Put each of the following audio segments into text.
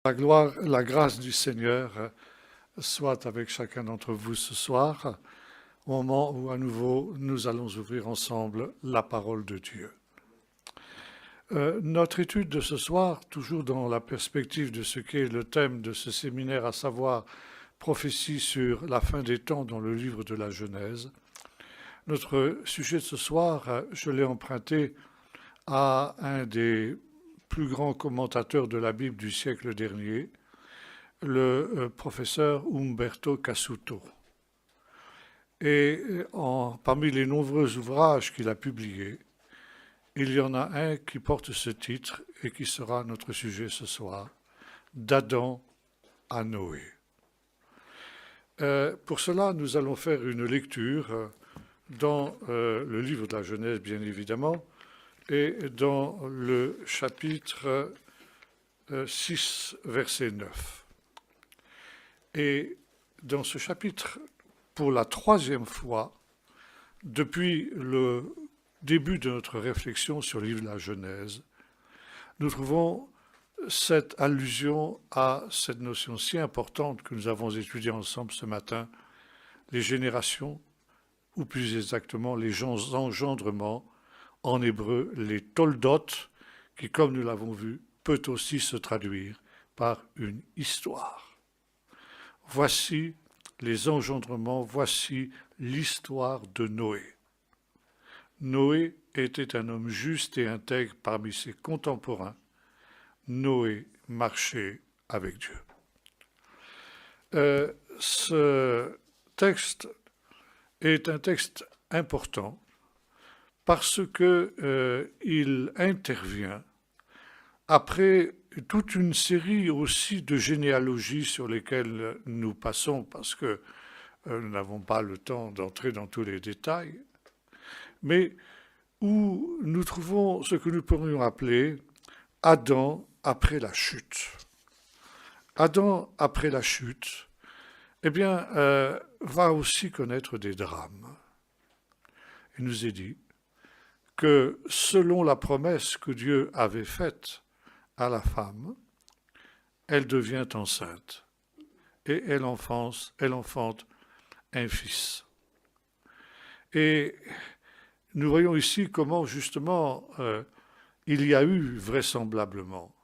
La gloire, la grâce du Seigneur soit avec chacun d'entre vous ce soir, au moment où à nouveau nous allons ouvrir ensemble la parole de Dieu. Notre étude de ce soir, toujours dans la perspective de ce qu'est le thème de ce séminaire, à savoir prophétie sur la fin des temps dans le livre de la Genèse. Notre sujet de ce soir, je l'ai emprunté à un des plus grands commentateurs de la Bible du siècle dernier, le professeur Umberto Cassuto. Et parmi les nombreux ouvrages qu'il a publiés, il y en a un qui porte ce titre et qui sera notre sujet ce soir, d'Adam à Noé. Pour cela, nous allons faire une lecture dans le livre de la Genèse, bien évidemment, et dans le chapitre 6, verset 9. Et dans ce chapitre, pour la troisième fois, depuis le début de notre réflexion sur le livre de la Genèse, nous trouvons cette allusion à cette notion si importante que nous avons étudiée ensemble ce matin, les générations, ou plus exactement les engendrements, en hébreu les toldot, qui, comme nous l'avons vu, peut aussi se traduire par une histoire. Voici les engendrements, voici l'histoire de Noé. Noé était un homme juste et intègre parmi ses contemporains. Noé marchait avec Dieu. Ce texte est un texte important parce qu'il intervient après toute une série aussi de généalogies sur lesquelles nous passons parce que nous n'avons pas le temps d'entrer dans tous les détails, mais où nous trouvons ce que nous pourrions appeler Adam après la chute. Adam après la chute, va aussi connaître des drames. Il nous est dit que selon la promesse que Dieu avait faite à la femme, elle devient enceinte et elle enfante un fils. Et nous voyons ici comment justement il y a eu vraisemblablement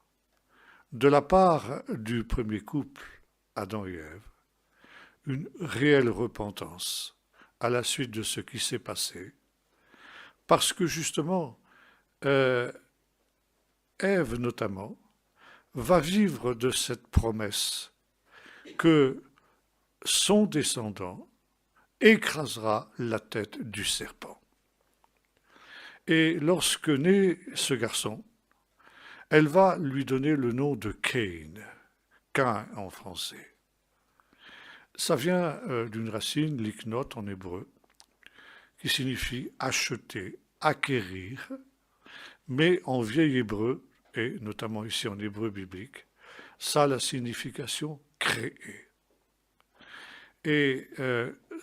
de la part du premier couple, Adam et Ève, une réelle repentance à la suite de ce qui s'est passé, parce que justement Ève notamment va vivre de cette promesse que son descendant écrasera la tête du serpent. Et lorsque naît ce garçon, elle va lui donner le nom de Cain, Cain en français. Ça vient d'une racine, l'iknot en hébreu, qui signifie acheter, acquérir, mais en vieil hébreu, et notamment ici en hébreu biblique, ça a la signification créer. Et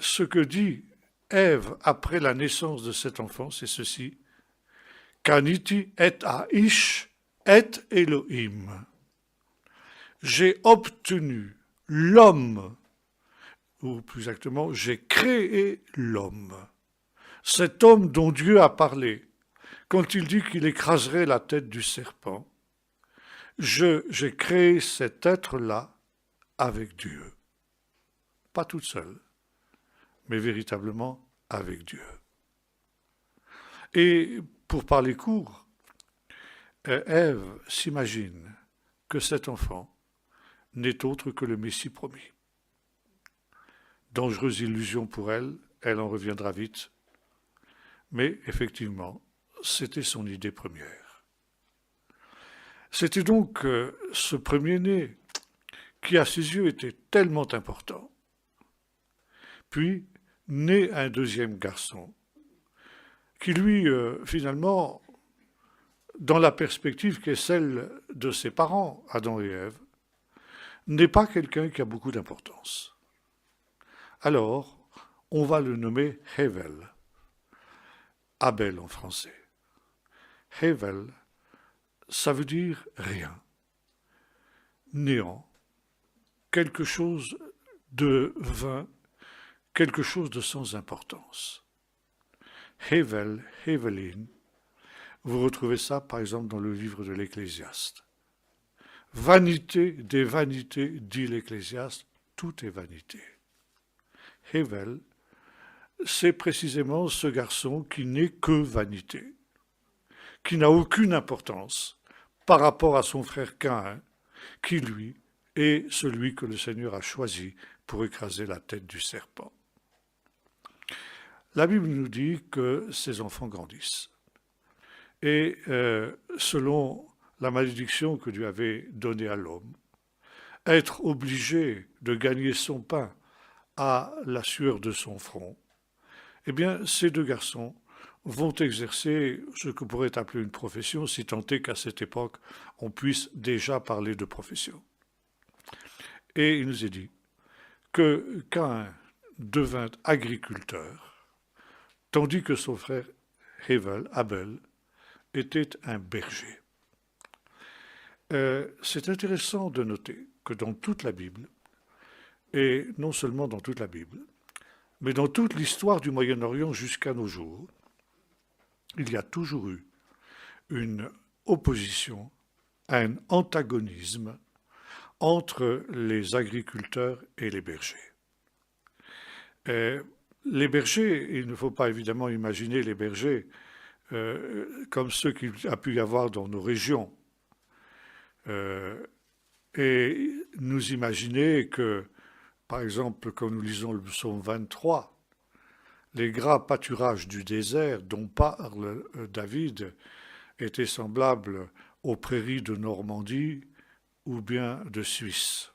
ce que dit Ève après la naissance de cet enfant, c'est ceci: Kaniti et Aish et Elohim. J'ai obtenu l'homme, ou plus exactement, j'ai créé l'homme. Cet homme dont Dieu a parlé, quand il dit qu'il écraserait la tête du serpent, j'ai créé cet être-là avec Dieu. Pas toute seule, mais véritablement avec Dieu. Et pour parler court, Ève s'imagine que cet enfant n'est autre que le Messie promis. Dangereuse illusion pour elle, elle en reviendra vite, mais effectivement, c'était son idée première. C'était donc ce premier-né qui, à ses yeux, était tellement important. Puis, naît un deuxième garçon, qui lui, finalement, dans la perspective qui est celle de ses parents, Adam et Ève, n'est pas quelqu'un qui a beaucoup d'importance. Alors, on va le nommer Hevel, Abel en français. Hevel, ça veut dire rien. néant, quelque chose de vain, quelque chose de sans importance. Hevel, Hevelin, vous retrouvez ça par exemple dans le livre de l'Ecclésiaste. Vanité des vanités, dit l'Ecclésiaste, tout est vanité. Hevel, c'est précisément ce garçon qui n'est que vanité, qui n'a aucune importance par rapport à son frère Caïn, qui lui est celui que le Seigneur a choisi pour écraser la tête du serpent. La Bible nous dit que ces enfants grandissent. Et selon la malédiction que Dieu avait donnée à l'homme, être obligé de gagner son pain à la sueur de son front, eh bien, ces deux garçons vont exercer ce que pourrait appeler une profession, si tant est qu'à cette époque, on puisse déjà parler de profession. Et il nous est dit que Caïn devint agriculteur, tandis que son frère Abel, était un berger. C'est intéressant de noter que dans toute la Bible, et non seulement dans toute la Bible, mais dans toute l'histoire du Moyen-Orient jusqu'à nos jours, il y a toujours eu une opposition, un antagonisme entre les agriculteurs et les bergers. Les bergers, il ne faut pas évidemment imaginer les bergers comme ceux qu'il a pu y avoir dans nos régions. Et nous imaginer que, par exemple, quand nous lisons le psaume 23, les gras pâturages du désert dont parle David étaient semblables aux prairies de Normandie ou bien de Suisse.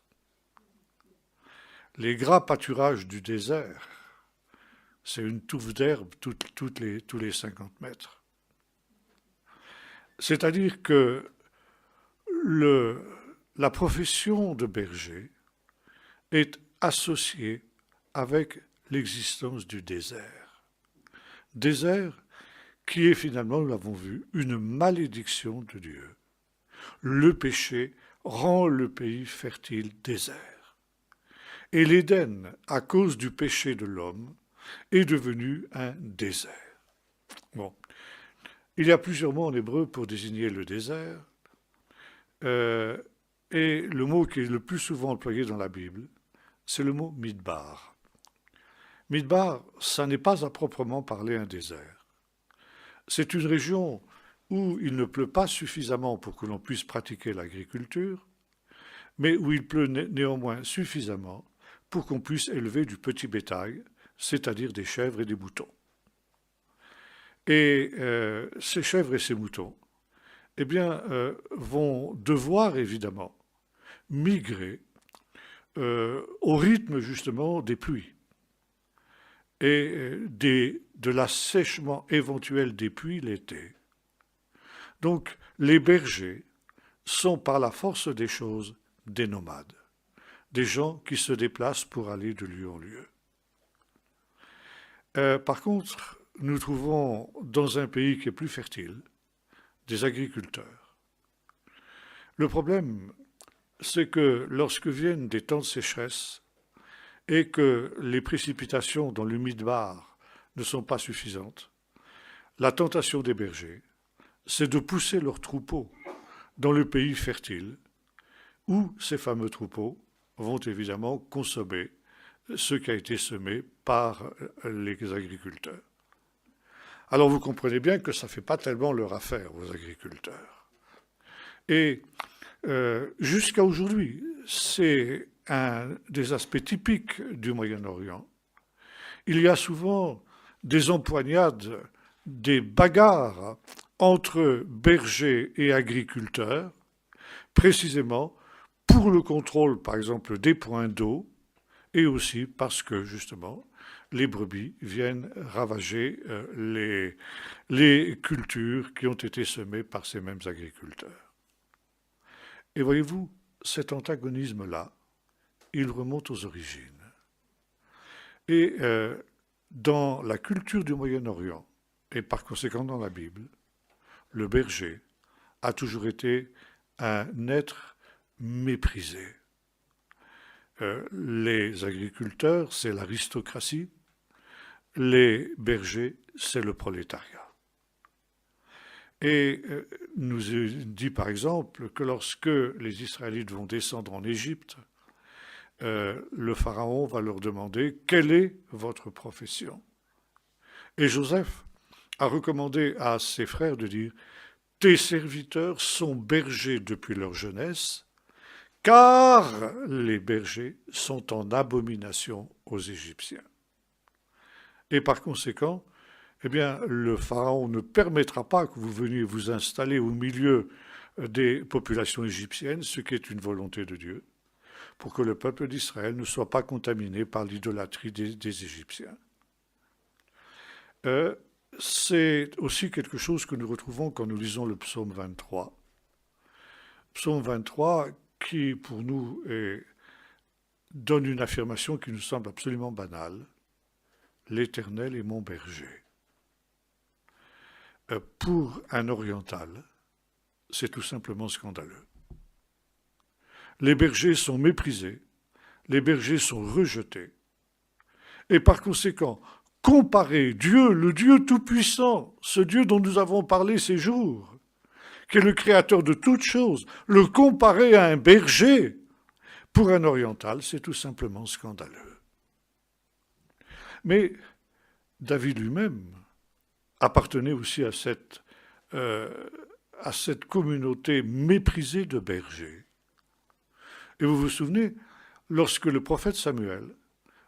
Les gras pâturages du désert, c'est une touffe d'herbe tous les 50 mètres. C'est-à-dire que la profession de berger est associée avec l'existence du désert. Désert qui est finalement, nous l'avons vu, une malédiction de Dieu. Le péché rend le pays fertile désert. Et l'Éden, à cause du péché de l'homme, est devenu un désert. Bon. Il y a plusieurs mots en hébreu pour désigner le désert. Et le mot qui est le plus souvent employé dans la Bible, c'est le mot midbar. Midbar, ça n'est pas à proprement parler un désert. C'est une région où il ne pleut pas suffisamment pour que l'on puisse pratiquer l'agriculture, mais où il pleut néanmoins suffisamment pour qu'on puisse élever du petit bétail, c'est-à-dire des chèvres et des moutons. Et ces chèvres et ces moutons, eh bien, vont devoir évidemment migrer au rythme justement des pluies et de l'assèchement éventuel des pluies l'été. Donc les bergers sont par la force des choses des nomades, des gens qui se déplacent pour aller de lieu en lieu. Par contre, nous trouvons dans un pays qui est plus fertile des agriculteurs. Le problème, c'est que lorsque viennent des temps de sécheresse et que les précipitations dans le midbar ne sont pas suffisantes, la tentation des bergers, c'est de pousser leurs troupeaux dans le pays fertile, où ces fameux troupeaux vont évidemment consommer ce qui a été semé par les agriculteurs. Alors vous comprenez bien que ça ne fait pas tellement leur affaire aux agriculteurs. Et jusqu'à aujourd'hui, c'est un des aspects typiques du Moyen-Orient. Il y a souvent des empoignades, des bagarres entre bergers et agriculteurs, précisément pour le contrôle, par exemple, des points d'eau, et aussi parce que, justement, les brebis viennent ravager les cultures qui ont été semées par ces mêmes agriculteurs. Et voyez-vous, cet antagonisme-là, il remonte aux origines. Et dans la culture du Moyen-Orient, et par conséquent dans la Bible, le berger a toujours été un être méprisés. Les agriculteurs, c'est l'aristocratie. Les bergers, c'est le prolétariat. Et nous dit par exemple que lorsque les Israélites vont descendre en Égypte, le Pharaon va leur demander « Quelle est votre profession ?» Et Joseph a recommandé à ses frères de dire « Tes serviteurs sont bergers depuis leur jeunesse, car les bergers sont en abomination aux Égyptiens. » Et par conséquent, eh bien, le Pharaon ne permettra pas que vous veniez vous installer au milieu des populations égyptiennes, ce qui est une volonté de Dieu, pour que le peuple d'Israël ne soit pas contaminé par l'idolâtrie des Égyptiens. C'est aussi quelque chose que nous retrouvons quand nous lisons le psaume 23. Psaume 23 qui, pour nous, donne une affirmation qui nous semble absolument banale. L'Éternel est mon berger. Pour un oriental, c'est tout simplement scandaleux. Les bergers sont méprisés, les bergers sont rejetés. Et par conséquent, comparer Dieu, le Dieu tout-puissant, ce Dieu dont nous avons parlé ces jours, qui est le créateur de toutes choses, le comparer à un berger, pour un oriental, c'est tout simplement scandaleux. Mais David lui-même appartenait aussi à cette communauté méprisée de bergers. Et vous vous souvenez, lorsque le prophète Samuel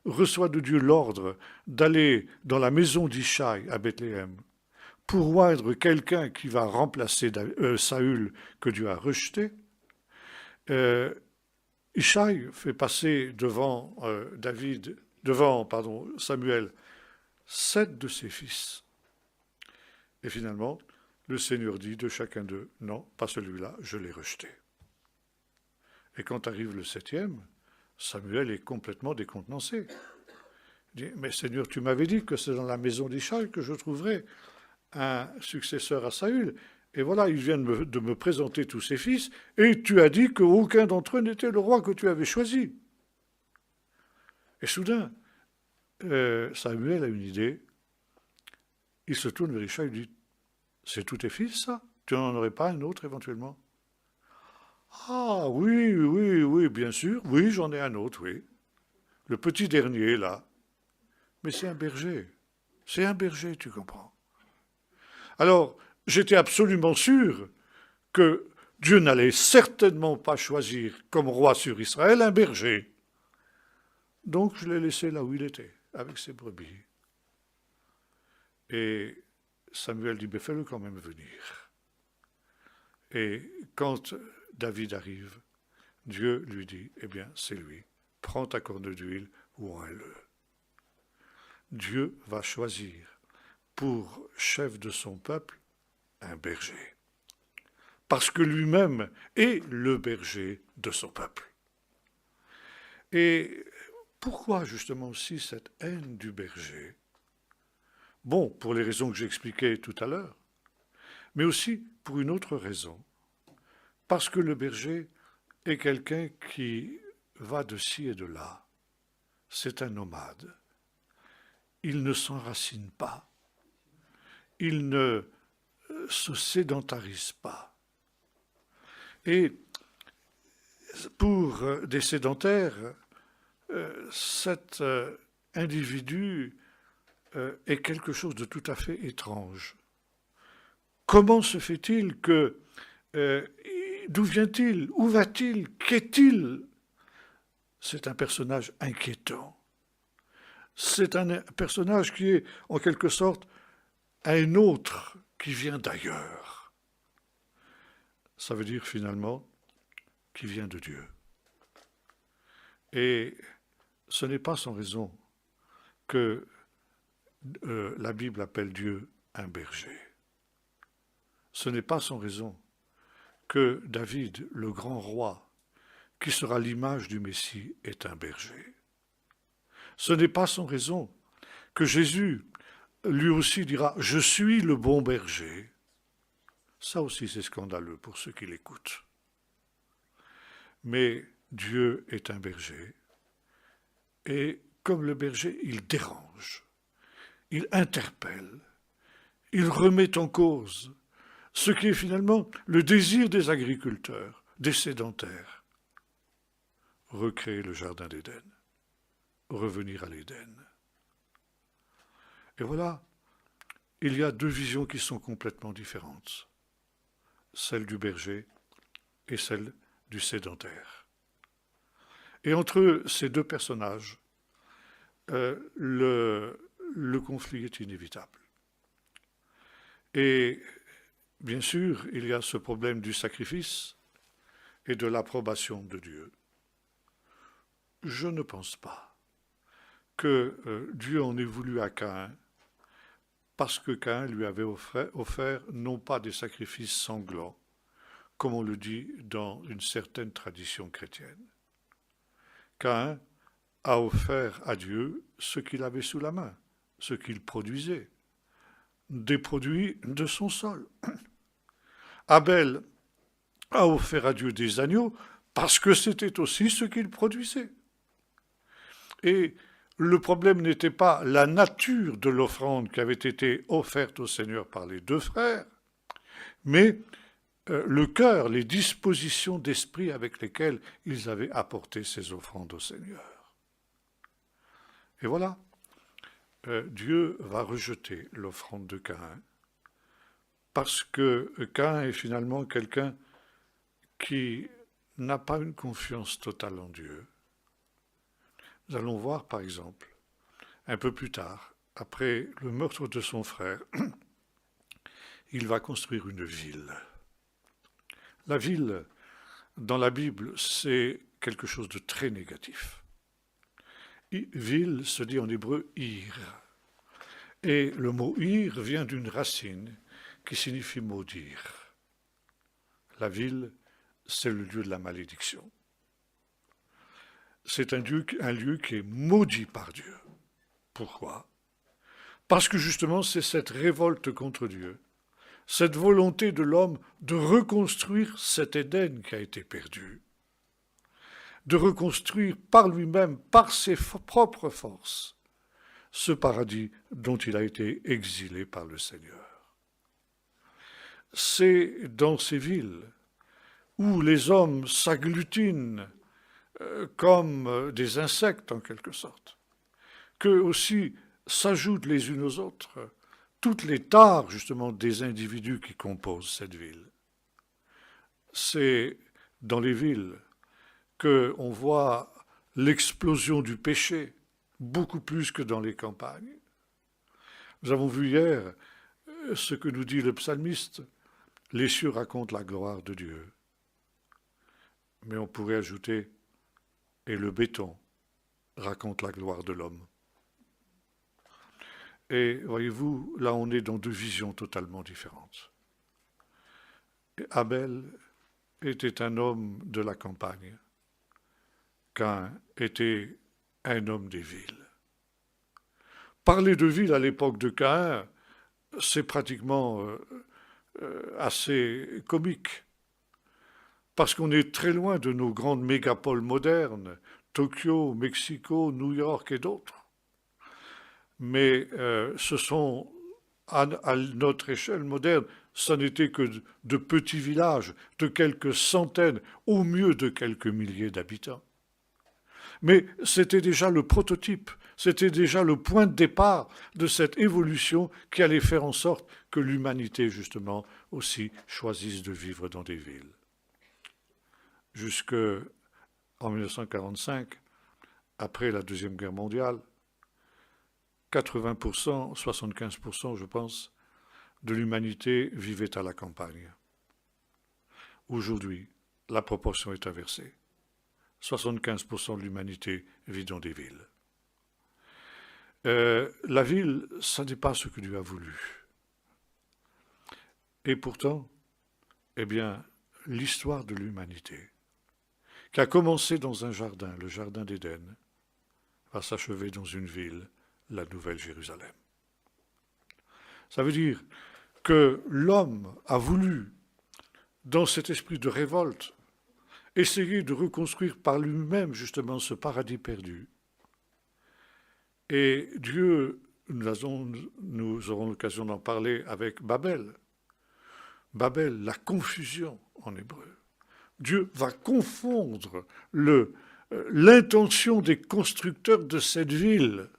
reçoit de Dieu l'ordre d'aller dans la maison d'Ishaï à Bethléem pour oindre quelqu'un qui va remplacer Saül que Dieu a rejeté, Ishaï fait passer devant Samuel 7 de ses fils. Et finalement, le Seigneur dit de chacun d'eux, non, pas celui-là, je l'ai rejeté. Et quand arrive le 7e, Samuel est complètement décontenancé. Il dit, mais Seigneur, tu m'avais dit que c'est dans la maison d'Ishaï que je trouverais un successeur à Saül. Et voilà, il vient de me présenter tous ses fils, et tu as dit qu'aucun d'entre eux n'était le roi que tu avais choisi. Et soudain, Samuel a une idée. Il se tourne vers Ishaï et dit, c'est tous tes fils, ça? Tu n'en aurais pas un autre éventuellement? Ah oui, bien sûr. Oui, j'en ai un autre, oui. Le petit dernier, là. Mais c'est un berger. C'est un berger, tu comprends. Alors, j'étais absolument sûr que Dieu n'allait certainement pas choisir comme roi sur Israël un berger. Donc, je l'ai laissé là où il était, avec ses brebis. Et Samuel dit, mais fais-le quand même venir. Et quand David arrive, Dieu lui dit, eh bien, c'est lui. Prends ta corne d'huile, oins-le. Dieu va choisir pour chef de son peuple un berger. Parce que lui-même est le berger de son peuple. Et pourquoi justement aussi cette haine du berger? Bon, pour les raisons que j'expliquais tout à l'heure, mais aussi pour une autre raison. Parce que le berger est quelqu'un qui va de ci et de là. C'est un nomade. Il ne s'enracine pas. Il ne se sédentarise pas. Et pour des sédentaires, cet individu est quelque chose de tout à fait étrange. Comment se fait-il que... d'où vient-il? Où va-t-il? Qu'est-il? C'est un personnage inquiétant. C'est un personnage qui est, en quelque sorte, un autre qui vient d'ailleurs. Ça veut dire, finalement, qui vient de Dieu. Et ce n'est pas sans raison que la Bible appelle Dieu un berger. Ce n'est pas sans raison que David, le grand roi, qui sera l'image du Messie, est un berger. Ce n'est pas sans raison que Jésus, lui aussi, dira « Je suis le bon berger ». Ça aussi, c'est scandaleux pour ceux qui l'écoutent. Mais Dieu est un berger, et comme le berger, il dérange, il interpelle, il remet en cause ce qui est finalement le désir des agriculteurs, des sédentaires. Recréer le jardin d'Éden, revenir à l'Éden. Et voilà, il y a deux visions qui sont complètement différentes, celle du berger et celle du sédentaire. Et entre ces deux personnages, le conflit est inévitable. Et bien sûr, il y a ce problème du sacrifice et de l'approbation de Dieu. Je ne pense pas que Dieu en ait voulu à Caïn parce que Caïn lui avait offert non pas des sacrifices sanglants, comme on le dit dans une certaine tradition chrétienne. Caïn a offert à Dieu ce qu'il avait sous la main, ce qu'il produisait, des produits de son sol. Abel a offert à Dieu des agneaux parce que c'était aussi ce qu'il produisait. Et le problème n'était pas la nature de l'offrande qui avait été offerte au Seigneur par les deux frères, mais le cœur, les dispositions d'esprit avec lesquelles ils avaient apporté ces offrandes au Seigneur. Et voilà, Dieu va rejeter l'offrande de Caïn, parce que Caïn est finalement quelqu'un qui n'a pas une confiance totale en Dieu. Nous allons voir, par exemple, un peu plus tard, après le meurtre de son frère, il va construire une ville. La ville, dans la Bible, c'est quelque chose de très négatif. Ville se dit en hébreu ir. Et le mot ir vient d'une racine qui signifie maudire. La ville, c'est le lieu de la malédiction. C'est un lieu qui est maudit par Dieu. Pourquoi ? Parce que justement, c'est cette révolte contre Dieu, cette volonté de l'homme de reconstruire cet Éden qui a été perdu, de reconstruire par lui-même, par ses propres forces, ce paradis dont il a été exilé par le Seigneur. C'est dans ces villes où les hommes s'agglutinent comme des insectes en quelque sorte, qu'eux aussi s'ajoutent les unes aux autres toutes les tares justement des individus qui composent cette ville. C'est dans les villes qu'on voit l'explosion du péché, beaucoup plus que dans les campagnes. Nous avons vu hier ce que nous dit le psalmiste, les cieux racontent la gloire de Dieu. Mais on pourrait ajouter, et le béton raconte la gloire de l'homme. Et voyez-vous, là on est dans deux visions totalement différentes. Et Abel était un homme de la campagne, Caïn était un homme des villes. Parler de ville à l'époque de Caïn, c'est pratiquement assez comique, parce qu'on est très loin de nos grandes mégapoles modernes, Tokyo, Mexico, New York et d'autres. Mais ce sont, à notre échelle moderne, ça n'était que de petits villages, de quelques centaines, au mieux de quelques milliers d'habitants. Mais c'était déjà le prototype, c'était déjà le point de départ de cette évolution qui allait faire en sorte que l'humanité, justement, aussi choisisse de vivre dans des villes. Jusqu'en 1945, après la Deuxième Guerre mondiale, 80%, 75%, je pense, de l'humanité vivait à la campagne. Aujourd'hui, la proportion est inversée. 75% de l'humanité vit dans des villes. La ville, ça n'est pas ce que Dieu a voulu. Et pourtant, eh bien, l'histoire de l'humanité, qui a commencé dans un jardin, le jardin d'Éden, va s'achever dans une ville, la Nouvelle Jérusalem. Ça veut dire que l'homme a voulu, dans cet esprit de révolte essayer de reconstruire par lui-même justement ce paradis perdu. Et Dieu, nous aurons l'occasion d'en parler avec Babel. Babel, la confusion en hébreu. Dieu va confondre l'intention des constructeurs de cette ville.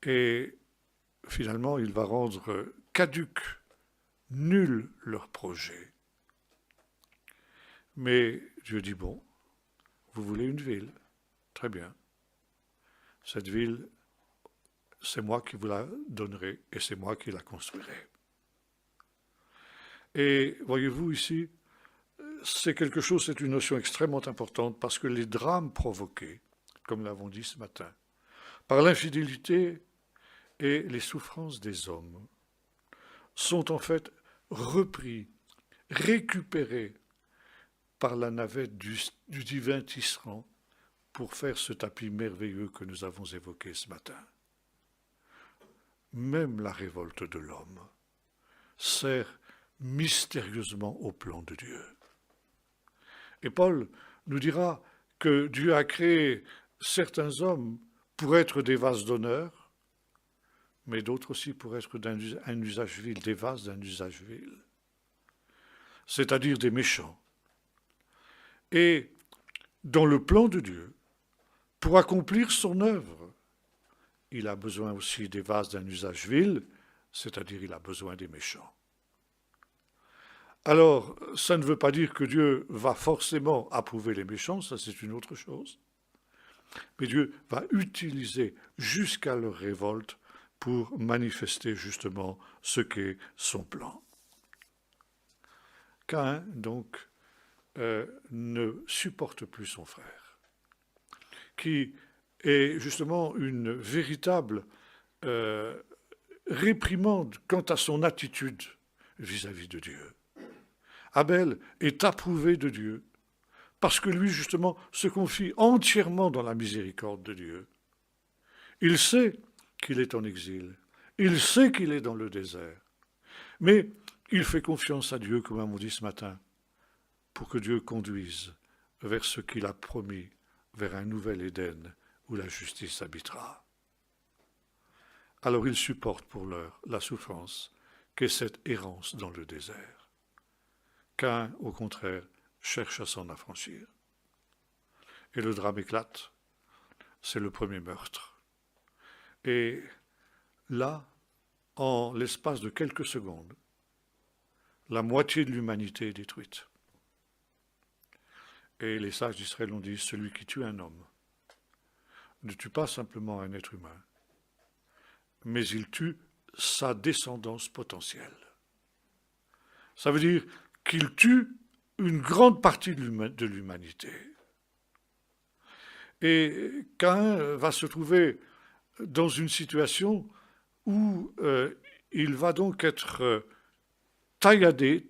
Et finalement, il va rendre caduc, nul leur projet. Mais Dieu dit, bon, vous voulez une ville? Très bien. Cette ville, c'est moi qui vous la donnerai et c'est moi qui la construirai. Et voyez-vous ici, c'est une notion extrêmement importante parce que les drames provoqués, comme l'avons dit ce matin, par l'infidélité et les souffrances des hommes, sont en fait repris, récupérés par la navette du divin tisserand pour faire ce tapis merveilleux que nous avons évoqué ce matin. Même la révolte de l'homme sert mystérieusement au plan de Dieu. Et Paul nous dira que Dieu a créé certains hommes pour être des vases d'honneur, mais d'autres aussi pour être un usage vil, des vases d'un usage vil, c'est-à-dire des méchants. Et dans le plan de Dieu, pour accomplir son œuvre, il a besoin aussi des vases d'un usage vil, c'est-à-dire il a besoin des méchants. Alors, ça ne veut pas dire que Dieu va forcément approuver les méchants, ça c'est une autre chose, mais Dieu va utiliser jusqu'à leur révolte pour manifester justement ce qu'est son plan. Caïn, donc, ne supporte plus son frère, qui est justement une véritable réprimande quant à son attitude vis-à-vis de Dieu. Abel est approuvé de Dieu parce que lui, justement, se confie entièrement dans la miséricorde de Dieu. Il sait qu'il est en exil, il sait qu'il est dans le désert, mais il fait confiance à Dieu, comme on dit ce matin, pour que Dieu conduise vers ce qu'il a promis, vers un nouvel Éden où la justice habitera. Alors il supporte pour l'heure la souffrance qu'est cette errance dans le désert. Caïn, au contraire, cherche à s'en affranchir. Et le drame éclate, c'est le premier meurtre. Et là, en l'espace de quelques secondes, la moitié de l'humanité est détruite. Et les sages d'Israël ont dit, celui qui tue un homme ne tue pas simplement un être humain, mais il tue sa descendance potentielle. Ça veut dire qu'il tue une grande partie de l'humanité. Et Caïn va se trouver dans une situation où il va donc être tailladé,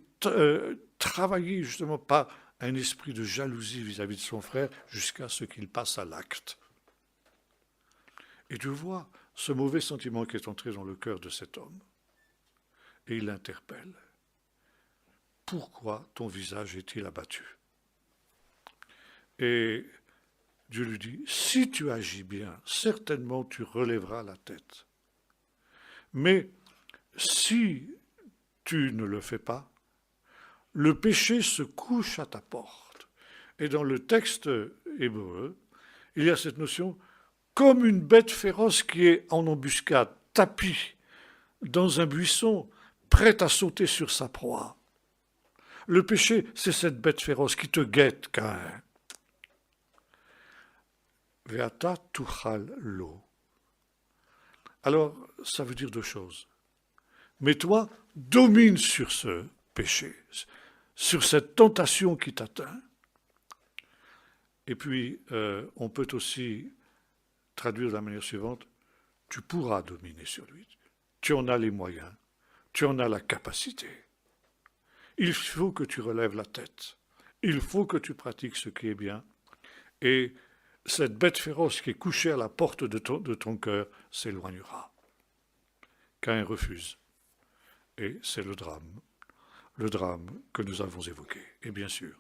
travaillé justement par un esprit de jalousie vis-à-vis de son frère jusqu'à ce qu'il passe à l'acte. Et Dieu voit ce mauvais sentiment qui est entré dans le cœur de cet homme. Et il l'interpelle. Pourquoi ton visage est-il abattu? Et Dieu lui dit, si tu agis bien, certainement tu relèveras la tête. Mais si tu ne le fais pas, le péché se couche à ta porte. Et dans le texte hébreu, il y a cette notion comme une bête féroce qui est en embuscade, tapie dans un buisson, prête à sauter sur sa proie. Le péché, c'est cette bête féroce qui te guette, Caïn. Veata tuchal lo. Alors, ça veut dire deux choses. Mais toi, domine sur ce péché, sur cette tentation qui t'atteint. Et puis, on peut aussi traduire de la manière suivante, tu pourras dominer sur lui. Tu en as les moyens, tu en as la capacité. Il faut que tu relèves la tête. Il faut que tu pratiques ce qui est bien. Et cette bête féroce qui est couchée à la porte de ton cœur s'éloignera. Caïn refuse. Et c'est le drame que nous avons évoqué. Et bien sûr,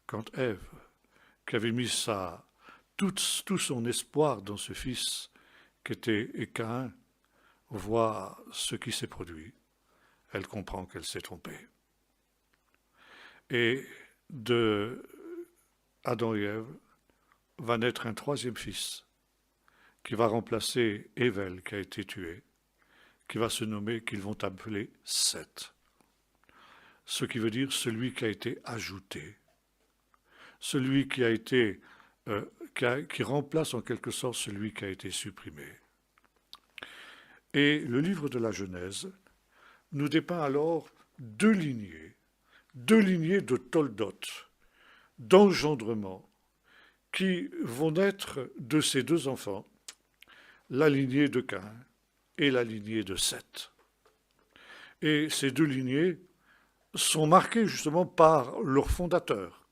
quand Ève, qui avait mis tout son espoir dans ce fils qu'était Caïn, voit ce qui s'est produit, elle comprend qu'elle s'est trompée. Et de Adam et Ève va naître un troisième fils qui va remplacer Ével qui a été tué, qui va se nommer, qu'ils vont appeler Seth. Ce qui veut dire celui qui a été ajouté, celui qui a été, qui remplace en quelque sorte celui qui a été supprimé. Et le livre de la Genèse nous dépeint alors deux lignées de toldot, d'engendrement, qui vont naître de ces deux enfants, la lignée de Caïn et la lignée de Seth. Et ces deux lignées sont marquées justement par leur fondateur.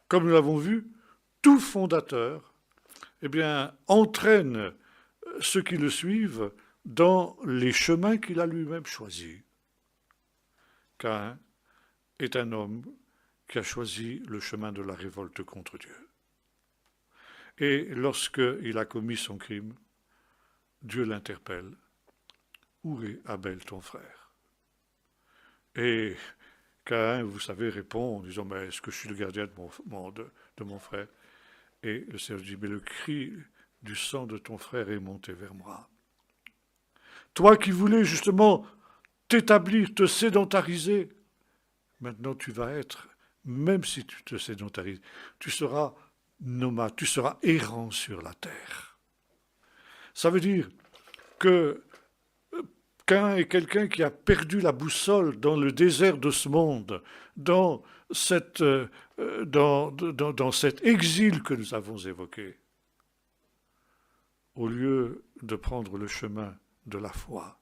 Comme nous l'avons vu, tout fondateur entraîne ceux qui le suivent dans les chemins qu'il a lui-même choisis. Caïn est un homme qui a choisi le chemin de la révolte contre Dieu. Et lorsqu'il a commis son crime, Dieu l'interpelle. Où est Abel, ton frère? Et Caïn, vous savez, répond en disant, mais est-ce que je suis le gardien de mon frère? Et le Seigneur dit, mais le cri du sang de ton frère est monté vers moi. Toi qui voulais justement t'établir, te sédentariser, maintenant tu vas être, même si tu te sédentarises, tu seras nomade, tu seras errant sur la terre. Ça veut dire que Caïn est quelqu'un qui a perdu la boussole dans le désert de ce monde, dans cet exil que nous avons évoqué. Au lieu de prendre le chemin de la foi,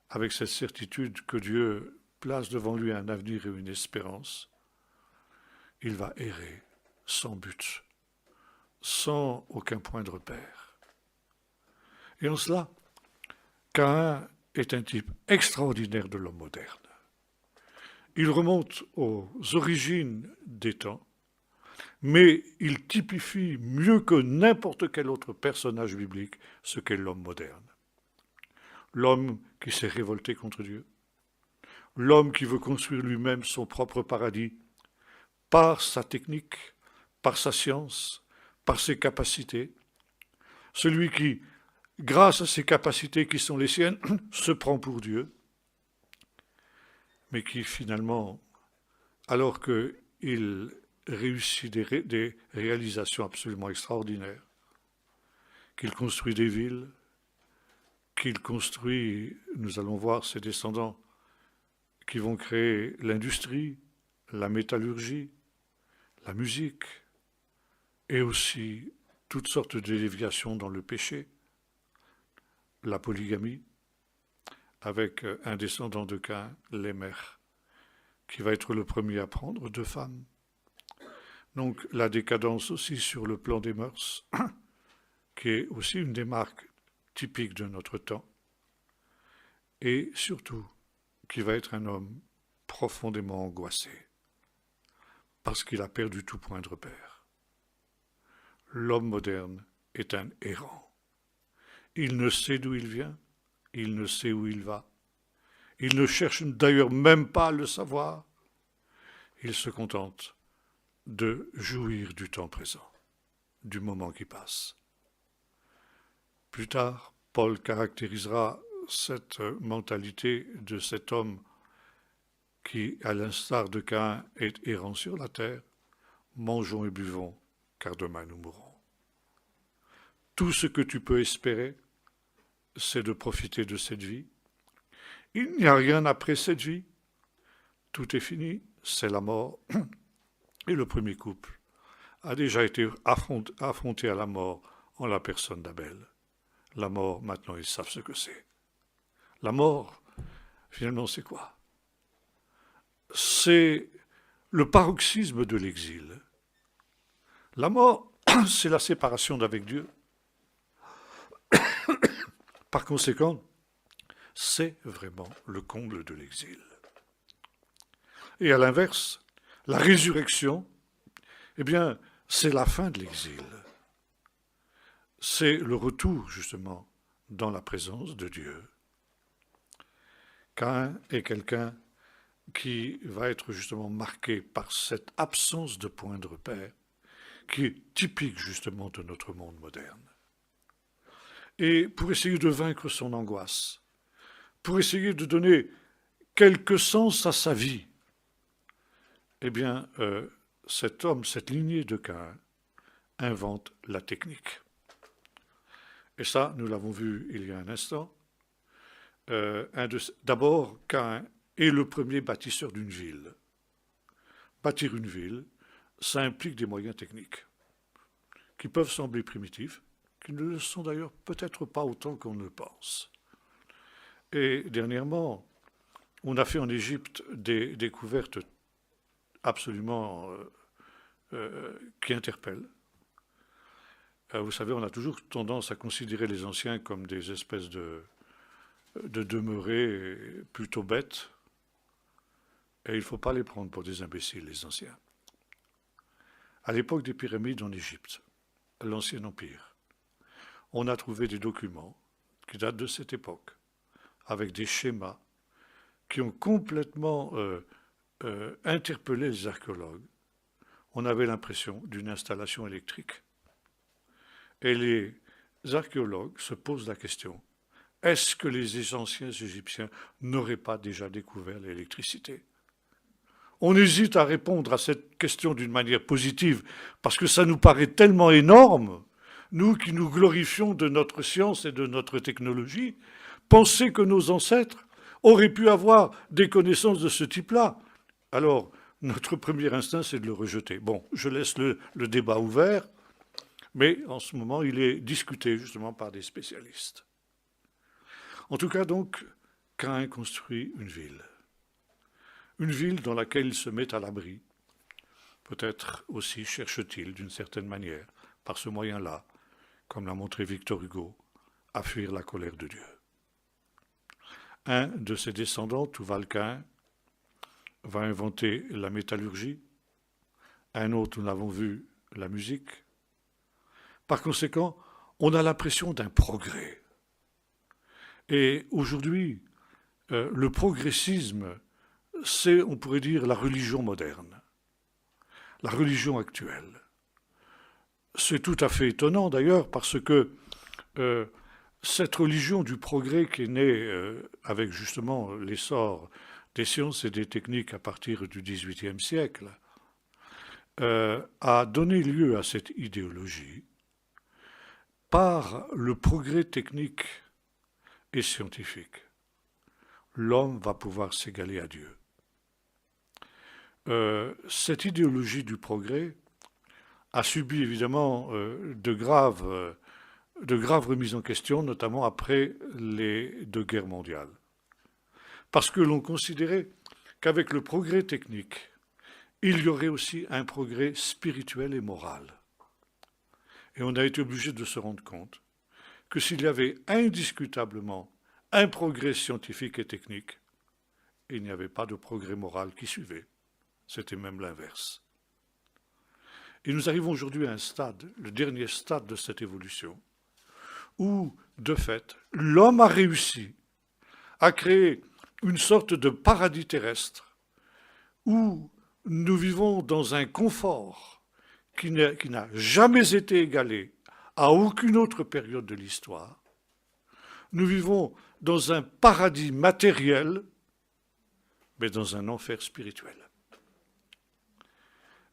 avec cette certitude que Dieu place devant lui un avenir et une espérance, il va errer sans but, sans aucun point de repère. Et en cela, Caïn est un type extraordinaire de l'homme moderne. Il remonte aux origines des temps, mais il typifie mieux que n'importe quel autre personnage biblique ce qu'est l'homme moderne. L'homme qui s'est révolté contre Dieu, l'homme qui veut construire lui-même son propre paradis par sa technique, par sa science, par ses capacités, celui qui, grâce à ses capacités qui sont les siennes, se prend pour Dieu, mais qui finalement, alors qu'il réussit des réalisations absolument extraordinaires, qu'il construit des villes, qu'il construit, nous allons voir ses descendants qui vont créer l'industrie, la métallurgie, la musique, et aussi toutes sortes de déviations dans le péché, la polygamie, avec un descendant de Caïn, Lémech, qui va être le premier à prendre deux femmes. Donc la décadence aussi sur le plan des mœurs, qui est aussi une des marques typiques de notre temps, et surtout qui va être un homme profondément angoissé, parce qu'il a perdu tout point de repère. L'homme moderne est un errant. Il ne sait d'où il vient, il ne sait où il va. Il ne cherche d'ailleurs même pas à le savoir. Il se contente de jouir du temps présent, du moment qui passe. Plus tard, Paul caractérisera cette mentalité de cet homme qui, à l'instar de Caïn, est errant sur la terre. Mangeons et buvons, car demain nous mourrons. Tout ce que tu peux espérer, c'est de profiter de cette vie. Il n'y a rien après cette vie. Tout est fini, c'est la mort. Et le premier couple a déjà été affronté à la mort en la personne d'Abel. La mort, maintenant, ils savent ce que c'est. La mort, finalement, c'est quoi? C'est le paroxysme de l'exil. La mort, c'est la séparation d'avec Dieu. Par conséquent, c'est vraiment le comble de l'exil. Et à l'inverse, la résurrection, eh bien, c'est la fin de l'exil. C'est le retour, justement, dans la présence de Dieu. Caïn est quelqu'un qui va être justement marqué par cette absence de point de repère, qui est typique justement de notre monde moderne. Et pour essayer de vaincre son angoisse, pour essayer de donner quelque sens à sa vie, eh bien, cet homme, cette lignée de Caïn, invente la technique. Et ça, nous l'avons vu il y a un instant. D'abord, Caïn est le premier bâtisseur d'une ville. Bâtir une ville, ça implique des moyens techniques qui peuvent sembler primitifs, qui ne le sont d'ailleurs peut-être pas autant qu'on ne le pense. Et dernièrement, on a fait en Égypte des découvertes absolument qui interpellent. Vous savez, on a toujours tendance à considérer les anciens comme des espèces de demeurés plutôt bêtes, et il ne faut pas les prendre pour des imbéciles, les anciens. À l'époque des pyramides en Égypte, l'Ancien Empire, on a trouvé des documents qui datent de cette époque, avec des schémas qui ont complètement interpellé les archéologues. On avait l'impression d'une installation électrique. Et les archéologues se posent la question, est-ce que les anciens Égyptiens n'auraient pas déjà découvert l'électricité? On hésite à répondre à cette question d'une manière positive, parce que ça nous paraît tellement énorme, nous qui nous glorifions de notre science et de notre technologie, penser que nos ancêtres auraient pu avoir des connaissances de ce type-là. Alors, notre premier instinct, c'est de le rejeter. Bon, je laisse le débat ouvert, mais en ce moment, il est discuté justement par des spécialistes. En tout cas, donc, Caïn construit une ville. Une ville dans laquelle il se met à l'abri. Peut-être aussi cherche-t-il, d'une certaine manière, par ce moyen-là, comme l'a montré Victor Hugo, à fuir la colère de Dieu. Un de ses descendants, Tuval-Caïn, va inventer la métallurgie. Un autre, nous l'avons vu, la musique. Par conséquent, on a l'impression d'un progrès. Et aujourd'hui, le progressisme, c'est, on pourrait dire, la religion moderne, la religion actuelle. C'est tout à fait étonnant d'ailleurs parce que cette religion du progrès qui est née avec justement l'essor des sciences et des techniques à partir du XVIIIe siècle a donné lieu à cette idéologie par le progrès technique et scientifique. L'homme va pouvoir s'égaler à Dieu. Cette idéologie du progrès a subi évidemment de graves remises en question, notamment après les 2 guerres mondiales. Parce que l'on considérait qu'avec le progrès technique, il y aurait aussi un progrès spirituel et moral. Et on a été obligé de se rendre compte que s'il y avait indiscutablement un progrès scientifique et technique, il n'y avait pas de progrès moral qui suivait. C'était même l'inverse. Et nous arrivons aujourd'hui à un stade, le dernier stade de cette évolution, où, de fait, l'homme a réussi à créer une sorte de paradis terrestre où nous vivons dans un confort qui n'a jamais été égalé à aucune autre période de l'histoire. Nous vivons dans un paradis matériel, mais dans un enfer spirituel.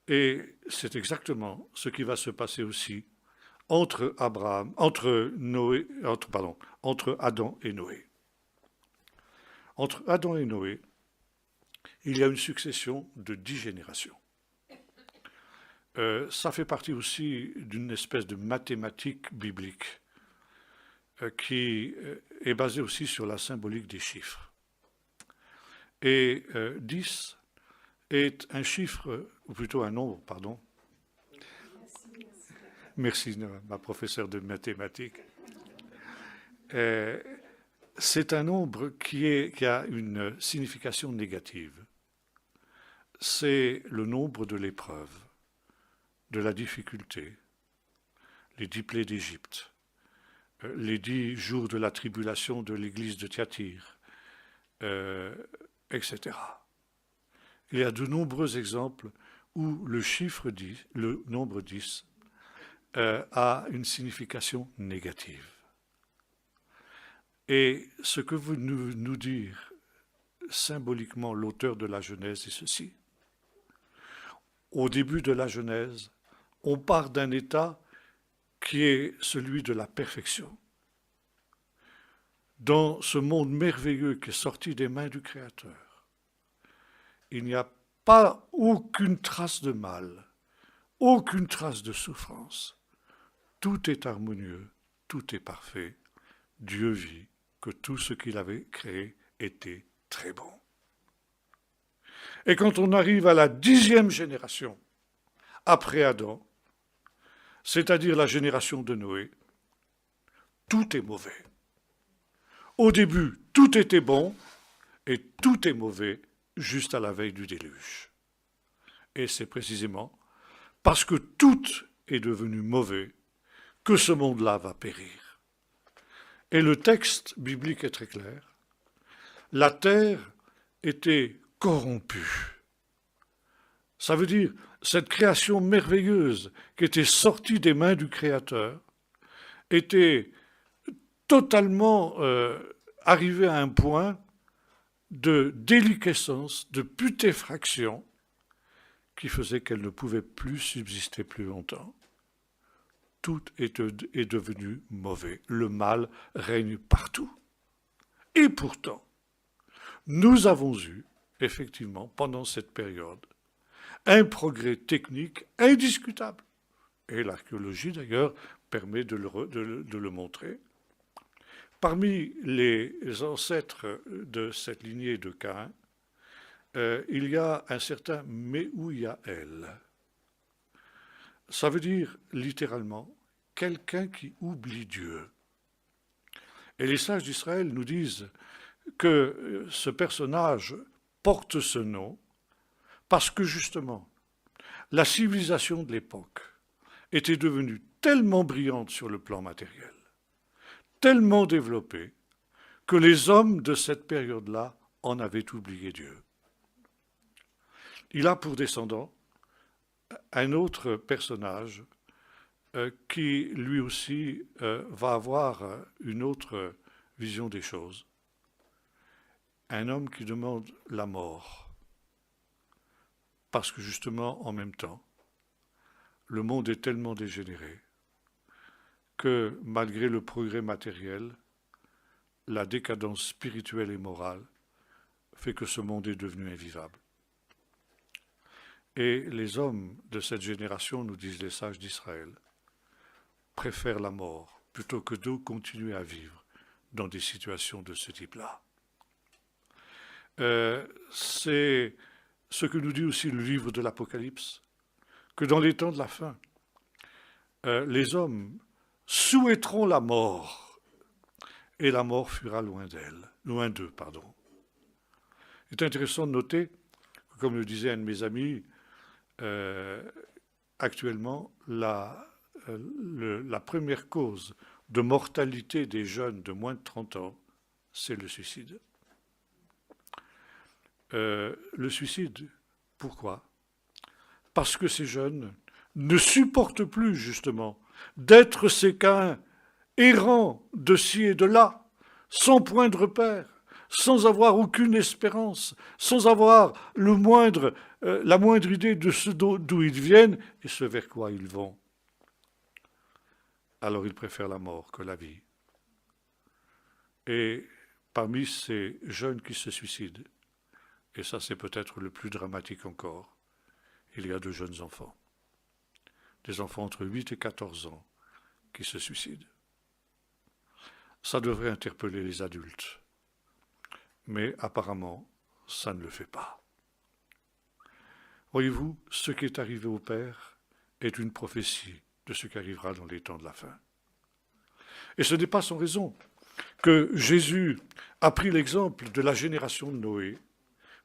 Et c'est exactement ce qui va se passer aussi entre Adam et Noé. Entre Adam et Noé, il y a une succession de 10 générations. Ça fait partie aussi d'une espèce de mathématique biblique qui est basée aussi sur la symbolique des chiffres. Et 10 est un chiffre, ou plutôt un nombre, pardon. Merci, ma professeure de mathématiques. C'est un nombre qui a une signification négative. c'est le nombre de l'épreuve, de la difficulté, les 10 plaies d'Égypte, les 10 jours de la tribulation de l'église de Thyatire, etc. Il y a de nombreux exemples où le chiffre 10, le nombre 10, a une signification négative. Et ce que veut nous dire symboliquement l'auteur de la Genèse est ceci. Au début de la Genèse, on part d'un état qui est celui de la perfection. Dans ce monde merveilleux qui est sorti des mains du Créateur, il n'y a pas aucune trace de mal, aucune trace de souffrance. Tout est harmonieux, tout est parfait. Dieu vit que tout ce qu'il avait créé était très bon. Et quand on arrive à la 10e génération, après Adam, c'est-à-dire la génération de Noé, tout est mauvais. Au début, tout était bon, et tout est mauvais juste à la veille du déluge. Et c'est précisément parce que tout est devenu mauvais que ce monde-là va périr. Et le texte biblique est très clair. La terre était corrompue. Ça veut dire, cette création merveilleuse qui était sortie des mains du Créateur était totalement arrivée à un point de déliquescence, de putréfaction, qui faisait qu'elle ne pouvait plus subsister plus longtemps. Tout est devenu mauvais. Le mal règne partout. Et pourtant, nous avons eu, effectivement, pendant cette période, un progrès technique indiscutable. Et l'archéologie, d'ailleurs, permet de le montrer. Parmi les ancêtres de cette lignée de Caïn, il y a un certain Méhouyaël. Ça veut dire, littéralement, quelqu'un qui oublie Dieu. Et les sages d'Israël nous disent que ce personnage porte ce nom parce que, justement, la civilisation de l'époque était devenue tellement brillante sur le plan matériel, tellement développée, que les hommes de cette période-là en avaient oublié Dieu. Il a pour descendant un autre personnage qui, lui aussi, va avoir une autre vision des choses. Un homme qui demande la mort. Parce que, justement, en même temps, le monde est tellement dégénéré que, malgré le progrès matériel, la décadence spirituelle et morale fait que ce monde est devenu invivable. Et les hommes de cette génération, nous disent les sages d'Israël, préfèrent la mort plutôt que de continuer à vivre dans des situations de ce type-là. C'est ce que nous dit aussi le livre de l'Apocalypse, que dans les temps de la fin, les hommes souhaiteront la mort, et la mort fuira loin d'eux. Il est intéressant de noter, comme le disait un de mes amis, actuellement, la première cause de mortalité des jeunes de moins de 30 ans, c'est le suicide. Le suicide, pourquoi ? Parce que ces jeunes ne supportent plus, justement, d'être ces Caïns errants de ci et de là, sans point de repère, sans avoir aucune espérance, sans avoir la moindre idée de ce d'où ils viennent et ce vers quoi ils vont. Alors ils préfèrent la mort que la vie. Et parmi ces jeunes qui se suicident, et ça c'est peut-être le plus dramatique encore, il y a de jeunes enfants. Des enfants entre 8 et 14 ans qui se suicident. Ça devrait interpeller les adultes. Mais apparemment, ça ne le fait pas. Voyez-vous, ce qui est arrivé au Père est une prophétie de ce qui arrivera dans les temps de la fin. Et ce n'est pas sans raison que Jésus a pris l'exemple de la génération de Noé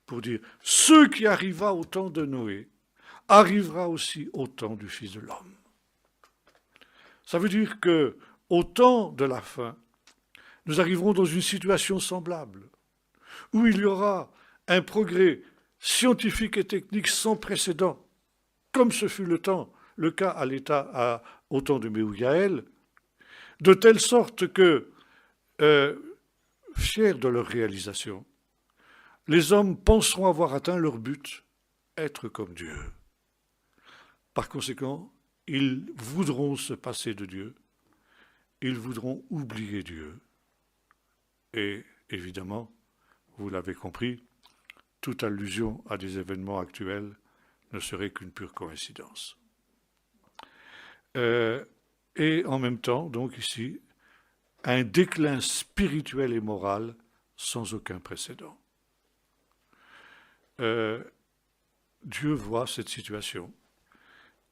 pour dire « Ce qui arriva au temps de Noé arrivera aussi au temps du Fils de l'homme ». Ça veut dire que au temps de la fin, nous arriverons dans une situation semblable, où il y aura un progrès scientifique et technique sans précédent, comme ce fut le cas au temps de Méhouyaël, de telle sorte que, fiers de leur réalisation, les hommes penseront avoir atteint leur but, être comme Dieu. Par conséquent, ils voudront se passer de Dieu, ils voudront oublier Dieu. Et évidemment, vous l'avez compris, toute allusion à des événements actuels ne serait qu'une pure coïncidence. Et en même temps, donc ici, un déclin spirituel et moral sans aucun précédent. Dieu voit cette situation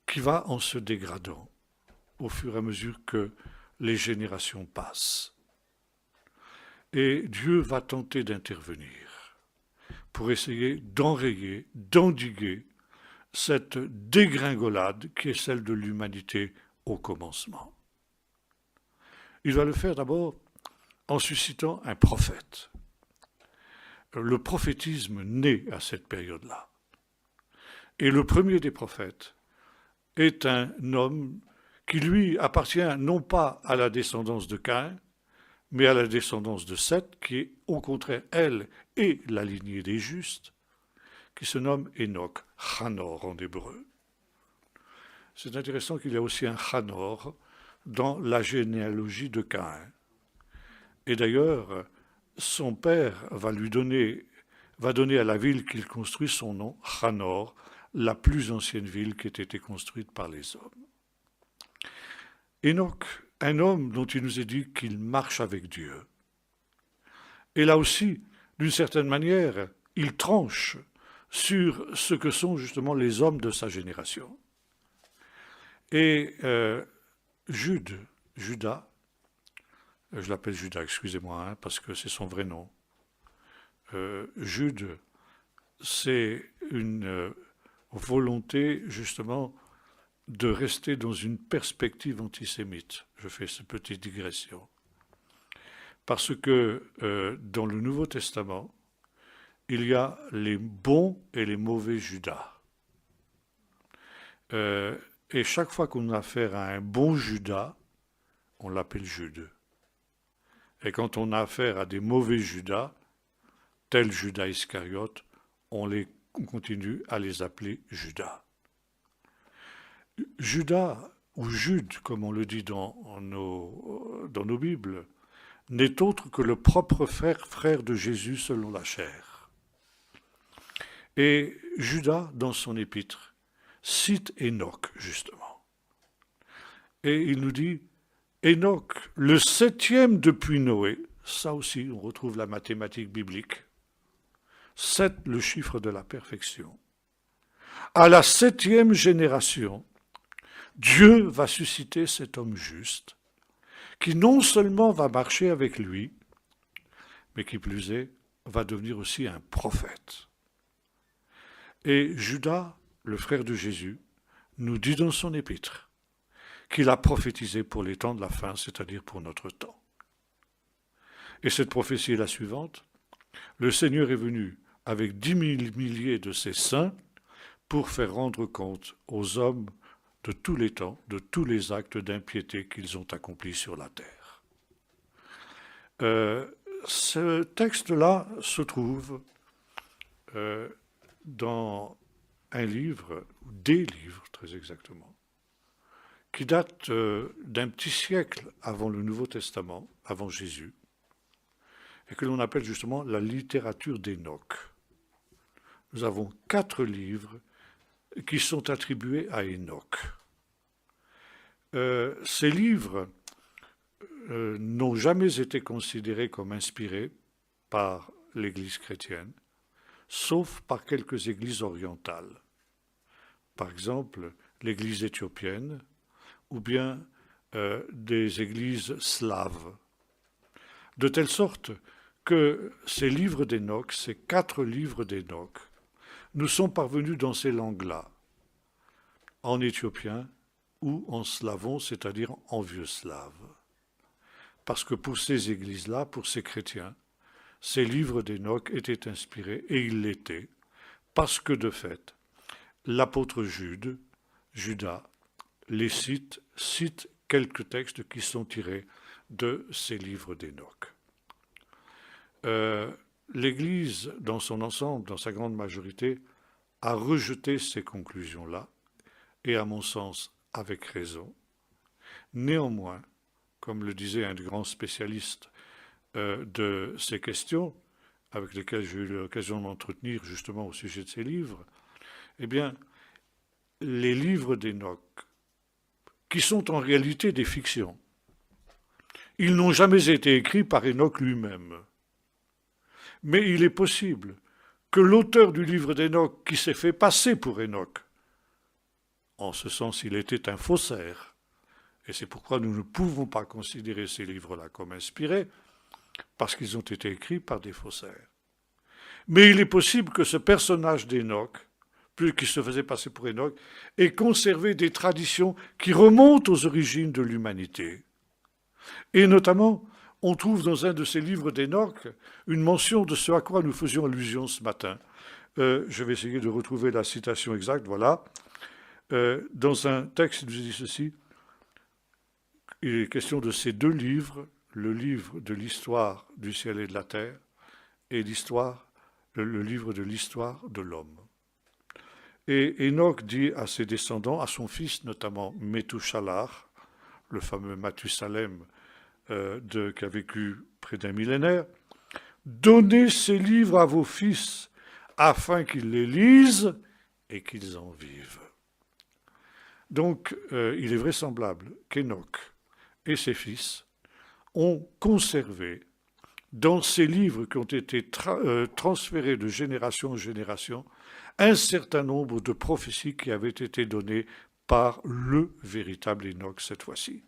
qui va en se dégradant au fur et à mesure que les générations passent. Et Dieu va tenter d'intervenir pour essayer d'enrayer, d'endiguer cette dégringolade qui est celle de l'humanité au commencement. Il va le faire d'abord en suscitant un prophète. Le prophétisme naît à cette période-là. Et le premier des prophètes est un homme qui, lui, appartient non pas à la descendance de Caïn, mais à la descendance de Seth, qui est au contraire, elle, et la lignée des justes, qui se nomme Enoch, Chanor en hébreu. C'est intéressant qu'il y a aussi un Chanor dans la généalogie de Caïn. Et d'ailleurs, son père va donner à la ville qu'il construit son nom, Chanor, la plus ancienne ville qui ait été construite par les hommes. Enoch, un homme dont il nous est dit qu'il marche avec Dieu. Et là aussi, d'une certaine manière, il tranche sur ce que sont justement les hommes de sa génération. Et Judas, je l'appelle Judas, excusez-moi, parce que c'est son vrai nom. Jude, c'est une volonté justement de rester dans une perspective antisémite. Je fais cette petite digression. Parce que dans le Nouveau Testament, il y a les bons et les mauvais Judas. Et chaque fois qu'on a affaire à un bon Judas, on l'appelle Jude. Et quand on a affaire à des mauvais Judas, tel Judas Iscariote, on continue à les appeler Judas. Judas, ou Jude, comme on le dit dans nos Bibles, n'est autre que le propre frère de Jésus selon la chair. Et Judas, dans son épître, cite Enoch, justement. Et il nous dit, Enoch, le 7e depuis Noé, ça aussi, on retrouve la mathématique biblique, 7, le chiffre de la perfection. À la 7e génération, Dieu va susciter cet homme juste, qui non seulement va marcher avec lui, mais qui plus est, va devenir aussi un prophète. Et Judas, le frère de Jésus, nous dit dans son épître qu'il a prophétisé pour les temps de la fin, c'est-à-dire pour notre temps. Et cette prophétie est la suivante. Le Seigneur est venu avec 10 000 milliers de ses saints pour faire rendre compte aux hommes de tous les temps, de tous les actes d'impiété qu'ils ont accomplis sur la terre. Ce texte-là se trouve dans un livre, ou des livres très exactement, qui datent d'un petit siècle avant le Nouveau Testament, avant Jésus, et que l'on appelle justement la littérature d'Enoch. Nous avons 4 livres qui sont attribués à Enoch. Ces livres n'ont jamais été considérés comme inspirés par l'Église chrétienne, sauf par quelques églises orientales. Par exemple, l'Église éthiopienne, ou bien des églises slaves. De telle sorte que ces livres d'Enoch, ces 4 livres d'Enoch, nous sont parvenus dans ces langues-là, en éthiopien ou en slavon, c'est-à-dire en vieux slave. Parce que pour ces églises-là, pour ces chrétiens, ces livres d'Enoch étaient inspirés, et ils l'étaient, parce que de fait, l'apôtre Judas, les cite quelques textes qui sont tirés de ces livres d'Enoch. L'Église, dans son ensemble, dans sa grande majorité, a rejeté ces conclusions-là, et à mon sens, avec raison. Néanmoins, comme le disait un grand spécialiste de ces questions, avec lesquels j'ai eu l'occasion de m'entretenir justement au sujet de ces livres, eh bien, les livres d'Enoch, qui sont en réalité des fictions, ils n'ont jamais été écrits par Enoch lui-même. Mais il est possible que l'auteur du livre d'Enoch, qui s'est fait passer pour Enoch, en ce sens il était un faussaire, et c'est pourquoi nous ne pouvons pas considérer ces livres-là comme inspirés, parce qu'ils ont été écrits par des faussaires. Mais il est possible que ce personnage d'Enoch, qui se faisait passer pour Enoch, ait conservé des traditions qui remontent aux origines de l'humanité. Et notamment, on trouve dans un de ces livres d'Enoch une mention de ce à quoi nous faisions allusion ce matin. Je vais essayer de retrouver la citation exacte, voilà. Dans un texte, il nous dit ceci, il est question de ces 2 livres, le livre de l'histoire du ciel et de la terre, et le livre de l'histoire de l'homme. Et Enoch dit à ses descendants, à son fils notamment Methushalah, le fameux Mathusalem qui a vécu près d'un millénaire, « Donnez ces livres à vos fils afin qu'ils les lisent et qu'ils en vivent. » Donc, il est vraisemblable qu'Enoch et ses fils ont conservé dans ces livres qui ont été transférés de génération en génération un certain nombre de prophéties qui avaient été données par le véritable Enoch cette fois-ci.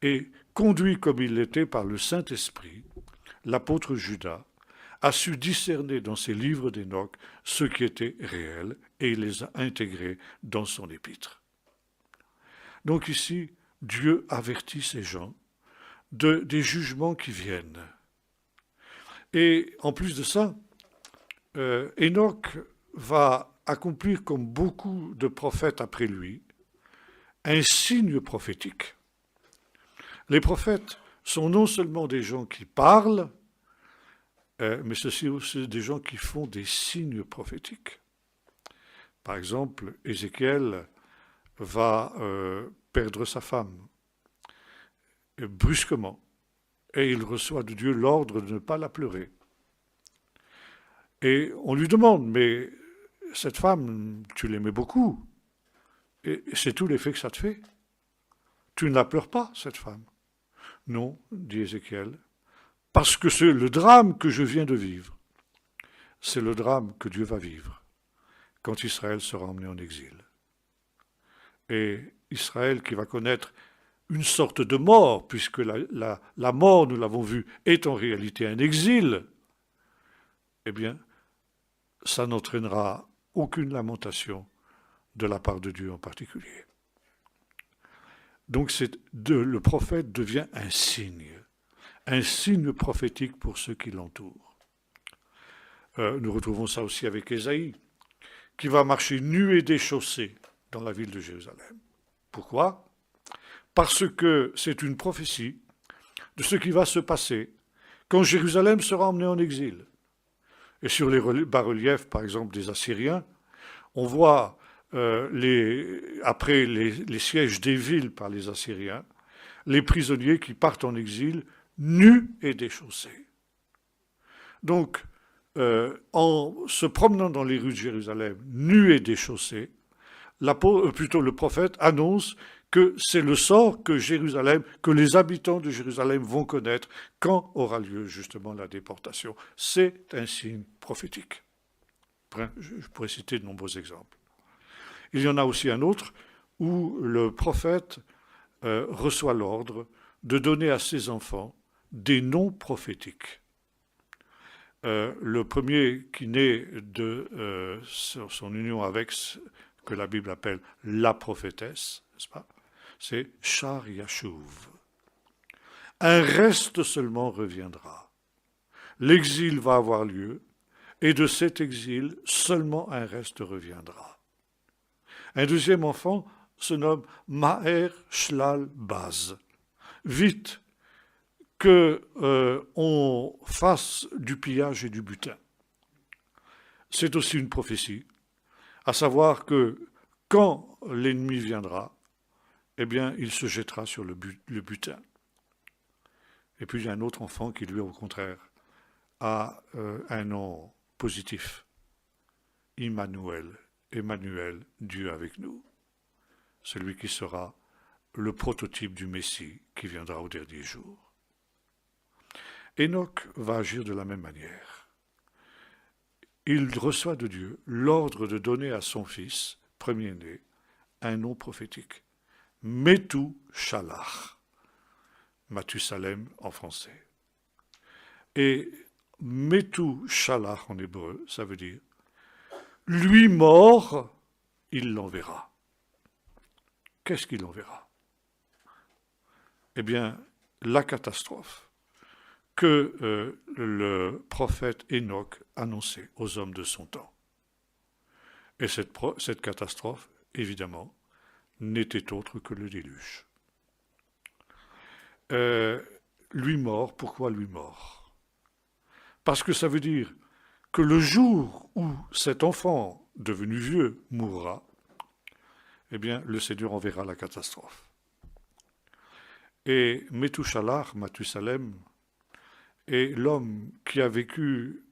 Et conduit comme il l'était par le Saint-Esprit, l'apôtre Judas a su discerner dans ses livres d'Enoch ce qui était réel et il les a intégrés dans son épître. Donc ici, Dieu avertit ces gens des jugements qui viennent. Et en plus de ça, Enoch va accomplir, comme beaucoup de prophètes après lui, un signe prophétique. Les prophètes sont non seulement des gens qui parlent, mais ceci aussi des gens qui font des signes prophétiques. Par exemple, Ézéchiel va perdre sa femme, brusquement, et il reçoit de Dieu l'ordre de ne pas la pleurer. Et on lui demande, mais cette femme, tu l'aimais beaucoup, et c'est tout l'effet que ça te fait. Tu ne la pleures pas, cette femme. Non, dit Ézéchiel, parce que c'est le drame que je viens de vivre. C'est le drame que Dieu va vivre quand Israël sera emmené en exil. Et Israël qui va connaître une sorte de mort, puisque la mort, nous l'avons vu, est en réalité un exil, eh bien, ça n'entraînera aucune lamentation de la part de Dieu en particulier. Donc le prophète devient un signe prophétique pour ceux qui l'entourent. Nous retrouvons ça aussi avec Ésaïe, qui va marcher nu et déchaussé dans la ville de Jérusalem. Pourquoi ? Parce que c'est une prophétie de ce qui va se passer quand Jérusalem sera emmenée en exil. Et sur les bas-reliefs, par exemple, des Assyriens, on voit après les sièges des villes par les Assyriens, les prisonniers qui partent en exil nus et déchaussés. Donc, en se promenant dans les rues de Jérusalem, nus et déchaussés, le prophète annonce que c'est le sort que les habitants de Jérusalem vont connaître quand aura lieu justement la déportation. C'est un signe prophétique. Je pourrais citer de nombreux exemples. Il y en a aussi un autre où le prophète reçoit l'ordre de donner à ses enfants des noms prophétiques. Le premier qui naît de son union avec ce que la Bible appelle la prophétesse, n'est-ce pas? C'est Shar Yashuv. Un reste seulement reviendra. L'exil va avoir lieu, et de cet exil, seulement un reste reviendra. Un deuxième enfant se nomme Maher Shlal Baz. Vite que on fasse du pillage et du butin. C'est aussi une prophétie, à savoir que quand l'ennemi viendra, eh bien, il se jettera sur le butin. Et puis il y a un autre enfant qui, lui, au contraire, a un nom positif. Immanuel, Emmanuel, Dieu avec nous. Celui qui sera le prototype du Messie qui viendra au dernier jour. Enoch va agir de la même manière. Il reçoit de Dieu l'ordre de donner à son fils, premier-né, un nom prophétique. Metu Shalach. Mathusalem en français. Et Metu Shalach en hébreu, ça veut dire lui mort, il l'enverra. Qu'est-ce qu'il enverra? Eh bien, la catastrophe que le prophète Enoch annonçait aux hommes de son temps. Et cette catastrophe, évidemment, n'était autre que le déluge. Lui mort, pourquoi lui mort? Parce que ça veut dire que le jour où cet enfant, devenu vieux, mourra, eh bien, le Seigneur enverra la catastrophe. Et Methuselah, Mathusalem, est l'homme qui a vécu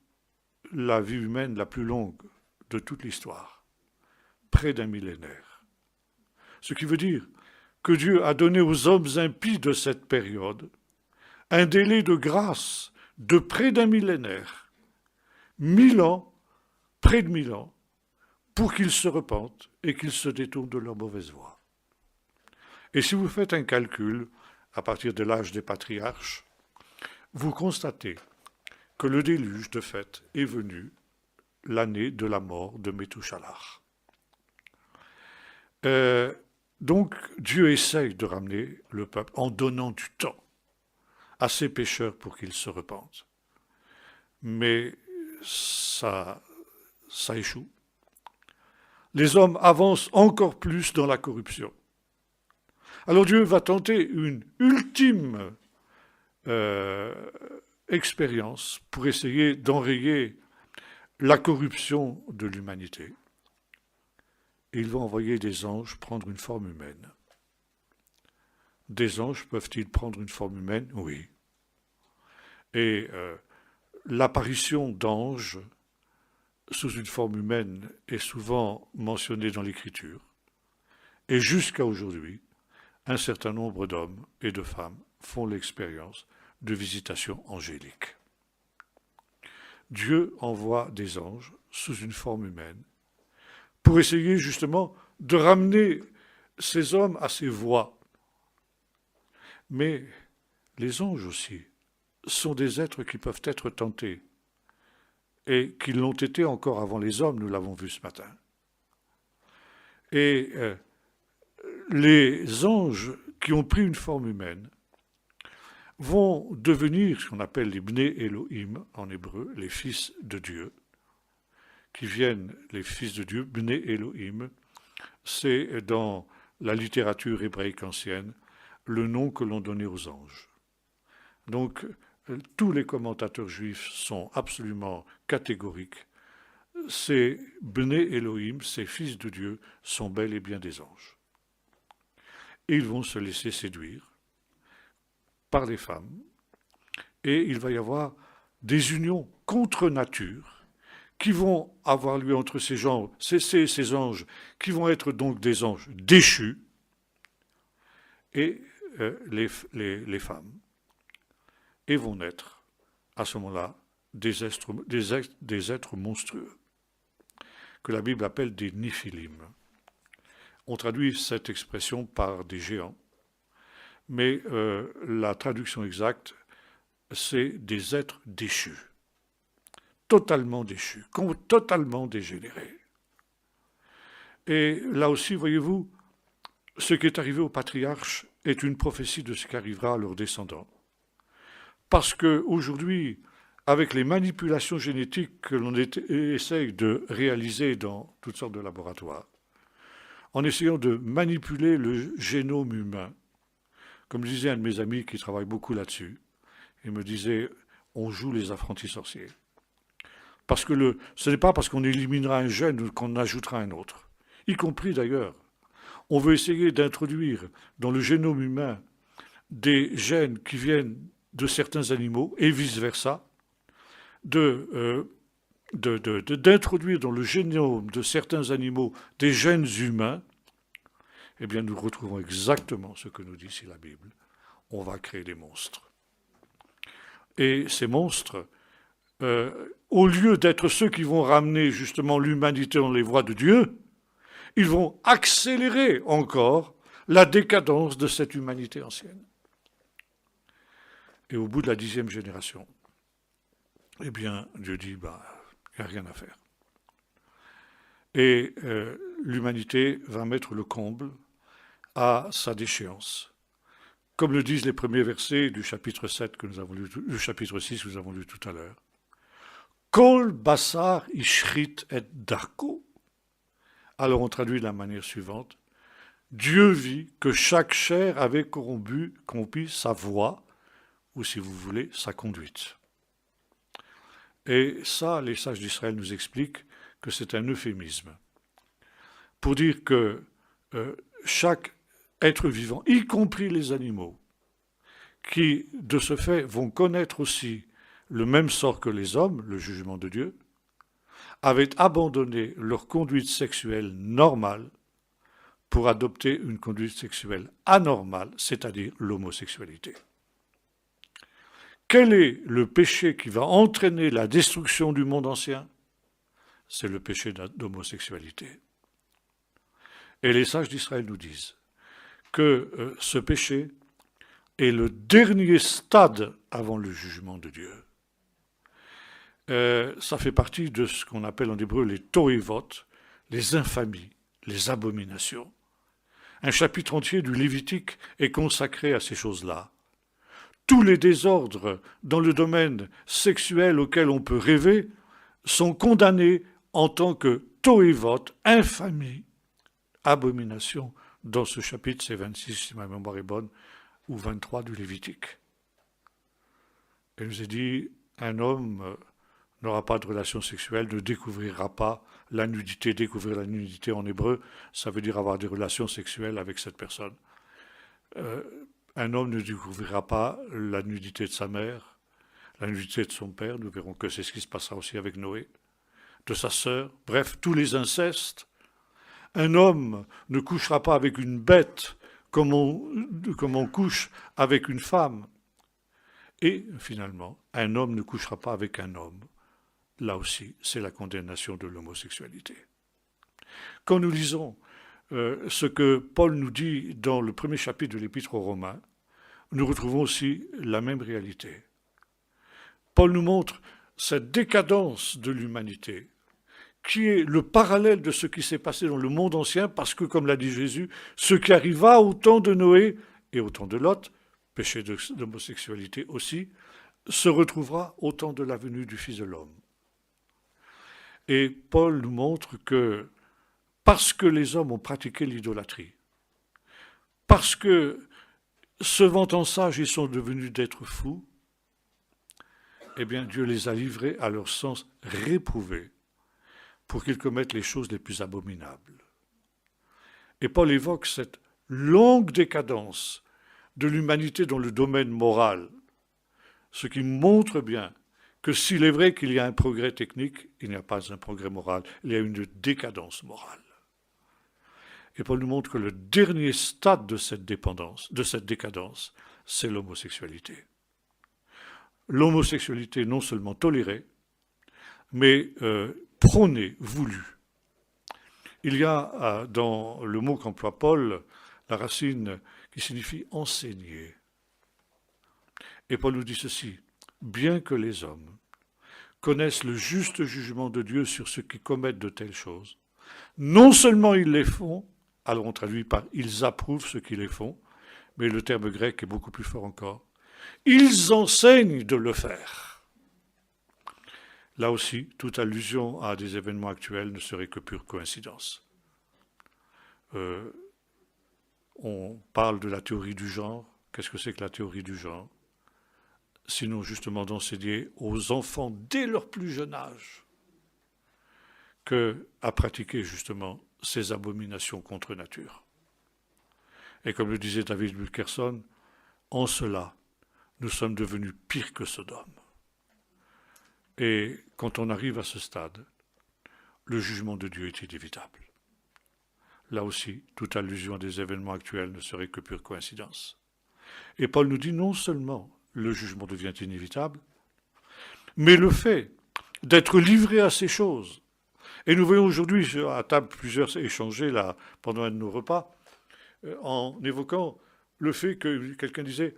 la vie humaine la plus longue de toute l'histoire, près d'un millénaire. Ce qui veut dire que Dieu a donné aux hommes impies de cette période un délai de grâce de près d'un millénaire, 1000 ans, près de 1000 ans, pour qu'ils se repentent et qu'ils se détournent de leur mauvaise voie. Et si vous faites un calcul à partir de l'âge des patriarches, vous constatez que le déluge, de fait, est venu l'année de la mort de Methuselah. Donc, Dieu essaye de ramener le peuple en donnant du temps à ses pécheurs pour qu'ils se repentent. Mais ça échoue. Les hommes avancent encore plus dans la corruption. Alors Dieu va tenter une ultime expérience pour essayer d'enrayer la corruption de l'humanité. Et il va envoyer des anges prendre une forme humaine. Des anges peuvent-ils prendre une forme humaine? Oui. Et l'apparition d'anges sous une forme humaine est souvent mentionnée dans l'Écriture. Et jusqu'à aujourd'hui, un certain nombre d'hommes et de femmes font l'expérience de visitation angélique. Dieu envoie des anges sous une forme humaine pour essayer justement de ramener ces hommes à ses voies. Mais les anges aussi sont des êtres qui peuvent être tentés et qui l'ont été encore avant les hommes, nous l'avons vu ce matin. Et les anges qui ont pris une forme humaine vont devenir ce qu'on appelle les Bnei Elohim en hébreu, les fils de Dieu, qui viennent, les fils de Dieu, Bnei Elohim, c'est dans la littérature hébraïque ancienne le nom que l'on donnait aux anges. Donc, tous les commentateurs juifs sont absolument catégoriques. Ces Bnei Elohim, ces fils de Dieu, sont bel et bien des anges. Et ils vont se laisser séduire par les femmes, et il va y avoir des unions contre nature qui vont avoir lieu entre ces anges, qui vont être donc des anges déchus, et les femmes, et vont naître, à ce moment-là, des êtres monstrueux, que la Bible appelle des Niphilim. On traduit cette expression par des géants, mais la traduction exacte, c'est des êtres déchus. totalement déchus, totalement dégénérés. Et là aussi, voyez-vous, ce qui est arrivé aux patriarches est une prophétie de ce qui arrivera à leurs descendants. Parce qu'aujourd'hui, avec les manipulations génétiques que l'on essaye de réaliser dans toutes sortes de laboratoires, en essayant de manipuler le génome humain, comme disait un de mes amis qui travaille beaucoup là-dessus, il me disait, on joue les apprentis sorciers. Parce que ce n'est pas parce qu'on éliminera un gène qu'on ajoutera un autre, y compris d'ailleurs. On veut essayer d'introduire dans le génome humain des gènes qui viennent de certains animaux et vice-versa, d'introduire dans le génome de certains animaux des gènes humains, eh bien nous retrouvons exactement ce que nous dit ici la Bible. On va créer des monstres. Et ces monstres, au lieu d'être ceux qui vont ramener justement l'humanité dans les voies de Dieu, ils vont accélérer encore la décadence de cette humanité ancienne. Et au bout de la 10e génération, eh bien, Dieu dit, il n'y a rien à faire. Et l'humanité va mettre le comble à sa déchéance. Comme le disent les premiers versets du chapitre 7 que nous avons lu, du chapitre 6 que nous avons lu tout à l'heure. Kol basar ishrit et darko. Alors on traduit de la manière suivante. Dieu vit que chaque chair avait corrompu sa voie, ou si vous voulez, sa conduite. Et ça, les sages d'Israël nous expliquent que c'est un euphémisme. Pour dire que chaque être vivant, y compris les animaux, qui de ce fait vont connaître aussi le même sort que les hommes, le jugement de Dieu, avaient abandonné leur conduite sexuelle normale pour adopter une conduite sexuelle anormale, c'est-à-dire l'homosexualité. Quel est le péché qui va entraîner la destruction du monde ancien? C'est le péché d'homosexualité. Et les sages d'Israël nous disent que ce péché est le dernier stade avant le jugement de Dieu. Ça fait partie de ce qu'on appelle en hébreu les toévot, les infamies, les abominations. Un chapitre entier du Lévitique est consacré à ces choses-là. Tous les désordres dans le domaine sexuel auquel on peut rêver sont condamnés en tant que toévot, infamie, abomination. Dans ce chapitre, c'est 26, si ma mémoire est bonne, ou 23 du Lévitique. Et il nous est dit, un homme n'aura pas de relation sexuelle, ne découvrira pas la nudité. Découvrir la nudité en hébreu, ça veut dire avoir des relations sexuelles avec cette personne. Un homme ne découvrira pas la nudité de sa mère, la nudité de son père, nous verrons que c'est ce qui se passera aussi avec Noé, de sa sœur, bref, tous les incestes. Un homme ne couchera pas avec une bête comme on couche avec une femme. Et finalement, un homme ne couchera pas avec un homme. Là aussi, c'est la condamnation de l'homosexualité. Quand nous lisons ce que Paul nous dit dans le premier chapitre de l'Épître aux Romains, nous retrouvons aussi la même réalité. Paul nous montre cette décadence de l'humanité, qui est le parallèle de ce qui s'est passé dans le monde ancien, parce que, comme l'a dit Jésus, ce qui arriva au temps de Noé et au temps de Lot, péché d'homosexualité aussi, se retrouvera au temps de la venue du Fils de l'homme. Et Paul nous montre que, parce que les hommes ont pratiqué l'idolâtrie, parce que, se vantant sages, ils sont devenus d'êtres fous, eh bien Dieu les a livrés à leur sens réprouvé, pour qu'ils commettent les choses les plus abominables. Et Paul évoque cette longue décadence de l'humanité dans le domaine moral, ce qui montre bien que s'il est vrai qu'il y a un progrès technique, il n'y a pas un progrès moral, il y a une décadence morale. Et Paul nous montre que le dernier stade de cette décadence, c'est l'homosexualité. L'homosexualité non seulement tolérée, mais prônée, voulue. Il y a dans le mot qu'emploie Paul la racine qui signifie enseigner. Et Paul nous dit ceci, bien que les hommes connaissent le juste jugement de Dieu sur ceux qui commettent de telles choses. Non seulement ils les font, alors on traduit par « ils approuvent ceux qui les font », mais le terme grec est beaucoup plus fort encore. Ils enseignent de le faire. Là aussi, toute allusion à des événements actuels ne serait que pure coïncidence. On parle de la théorie du genre. Qu'est-ce que c'est que la théorie du genre? Sinon justement d'enseigner aux enfants dès leur plus jeune âge à pratiquer justement ces abominations contre nature. Et comme le disait David Wilkerson, en cela, nous sommes devenus pires que Sodome. Et quand on arrive à ce stade, le jugement de Dieu est inévitable. Là aussi, toute allusion à des événements actuels ne serait que pure coïncidence. Et Paul nous dit non seulement le jugement devient inévitable, mais le fait d'être livré à ces choses. Et nous voyons aujourd'hui à table plusieurs échanger là, pendant un de nos repas, en évoquant le fait que quelqu'un disait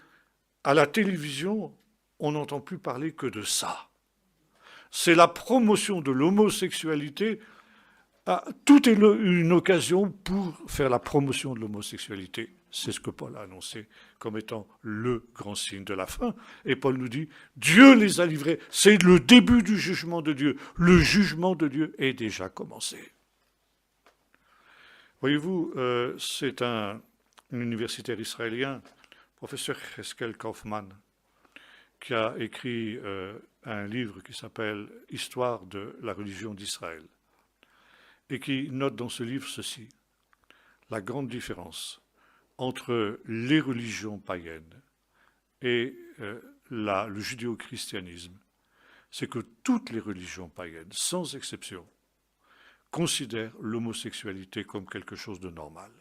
à la télévision, on n'entend plus parler que de ça. C'est la promotion de l'homosexualité. Tout est une occasion pour faire la promotion de l'homosexualité. C'est ce que Paul a annoncé comme étant le grand signe de la fin. Et Paul nous dit, Dieu les a livrés. C'est le début du jugement de Dieu. Le jugement de Dieu est déjà commencé. Voyez-vous, c'est un universitaire israélien, professeur Heskel Kaufman, qui a écrit un livre qui s'appelle « Histoire de la religion d'Israël » et qui note dans ce livre ceci, la grande différence entre les religions païennes et le judéo-christianisme, c'est que toutes les religions païennes, sans exception, considèrent l'homosexualité comme quelque chose de normal.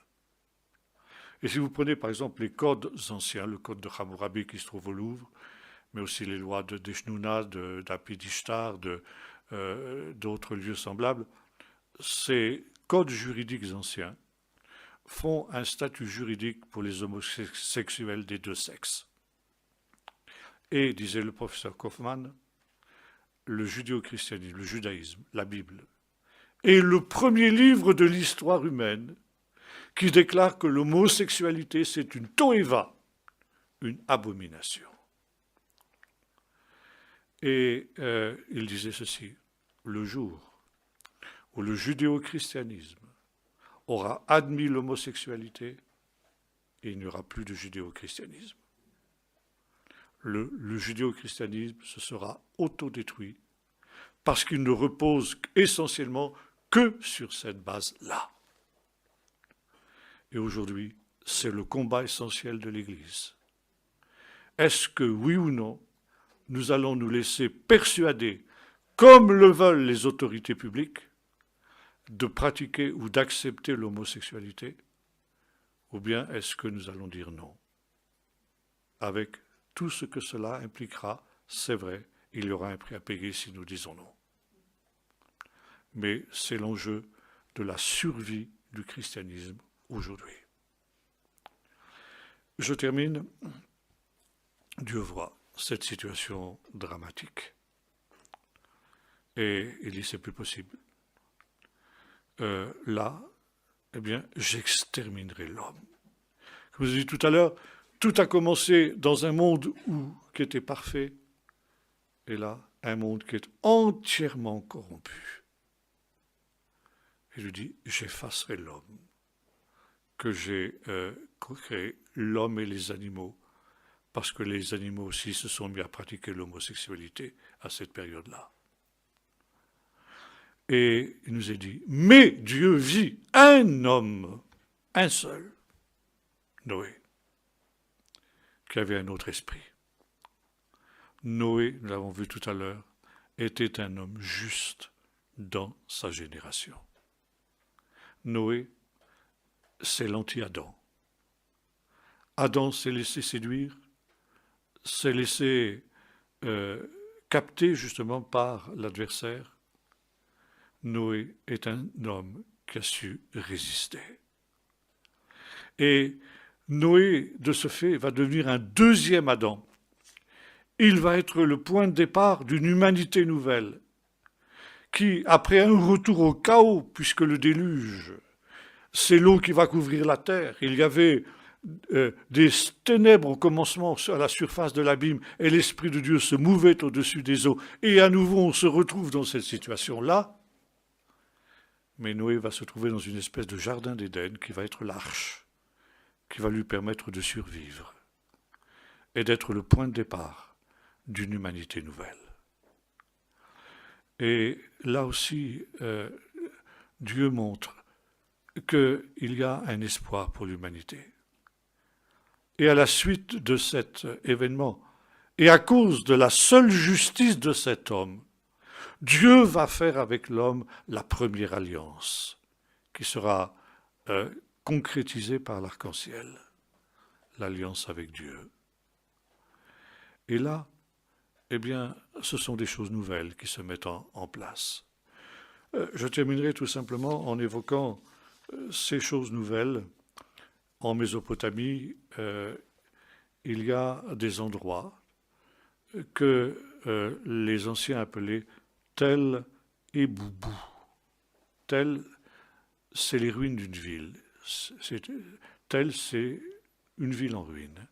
Et si vous prenez par exemple les codes anciens, le code de Hammurabi qui se trouve au Louvre, mais aussi les lois de Deshnuna, d'Apidishtar, d'autres lieux semblables, ces codes juridiques anciens font un statut juridique pour les homosexuels des deux sexes. Et, disait le professeur Kaufmann, le judéo-christianisme, le judaïsme, la Bible, est le premier livre de l'histoire humaine qui déclare que l'homosexualité, c'est une toéva, une abomination. Et il disait ceci, le jour où le judéo-christianisme aura admis l'homosexualité, il n'y aura plus de judéo-christianisme. Le judéo-christianisme se sera autodétruit parce qu'il ne repose essentiellement que sur cette base-là. Et aujourd'hui, c'est le combat essentiel de l'Église. Est-ce que, oui ou non, nous allons nous laisser persuader, comme le veulent les autorités publiques, de pratiquer ou d'accepter l'homosexualité, ou bien est-ce que nous allons dire non? Avec tout ce que cela impliquera, c'est vrai, il y aura un prix à payer si nous disons non. Mais c'est l'enjeu de la survie du christianisme aujourd'hui. Je termine. Dieu voit cette situation dramatique. Et il dit, c'est plus possible. Là, eh bien, j'exterminerai l'homme. Comme je vous ai dit tout à l'heure, tout a commencé dans un monde qui était parfait, et là, un monde qui est entièrement corrompu. Et je dis, j'effacerai l'homme, que j'ai créé, l'homme et les animaux, parce que les animaux aussi se sont mis à pratiquer l'homosexualité à cette période-là. Et il nous est dit, mais Dieu vit un homme, un seul, Noé, qui avait un autre esprit. Noé, nous l'avons vu tout à l'heure, était un homme juste dans sa génération. Noé, c'est l'anti-Adam. Adam s'est laissé séduire, s'est laissé capter justement par l'adversaire. Noé est un homme qui a su résister. Et Noé, de ce fait, va devenir un deuxième Adam. il va être le point de départ d'une humanité nouvelle, qui, après un retour au chaos, puisque le déluge, c'est l'eau qui va couvrir la terre, il y avait des ténèbres au commencement à la surface de l'abîme, et l'Esprit de Dieu se mouvait au-dessus des eaux, et à nouveau on se retrouve dans cette situation-là, mais Noé va se trouver dans une espèce de jardin d'Éden qui va être l'arche, qui va lui permettre de survivre, et d'être le point de départ d'une humanité nouvelle. Et là aussi, Dieu montre qu'il y a un espoir pour l'humanité. Et à la suite de cet événement, et à cause de la seule justice de cet homme, Dieu va faire avec l'homme la première alliance, qui sera concrétisée par l'arc-en-ciel, l'alliance avec Dieu. Et là, eh bien, ce sont des choses nouvelles qui se mettent en place. Je terminerai tout simplement en évoquant ces choses nouvelles. En Mésopotamie, il y a des endroits que les anciens appelaient Tel et Boubou. Tel, c'est les ruines d'une ville. Tel, c'est une ville en ruine.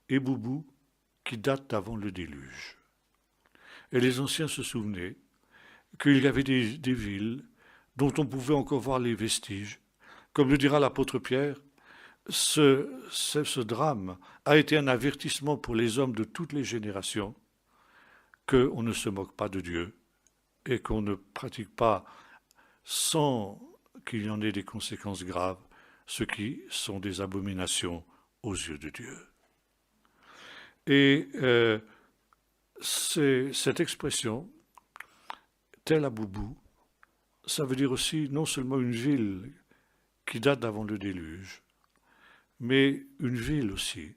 Et Boubou, qui date d'avant le déluge. Et les anciens se souvenaient qu'il y avait des villes dont on pouvait encore voir les vestiges. Comme le dira l'apôtre Pierre, ce drame a été un avertissement pour les hommes de toutes les générations qu'on ne se moque pas de Dieu et qu'on ne pratique pas sans qu'il y en ait des conséquences graves, ce qui sont des abominations aux yeux de Dieu. Et cette expression, Tel Aboubou, ça veut dire aussi non seulement une ville qui date d'avant le déluge, mais une ville aussi,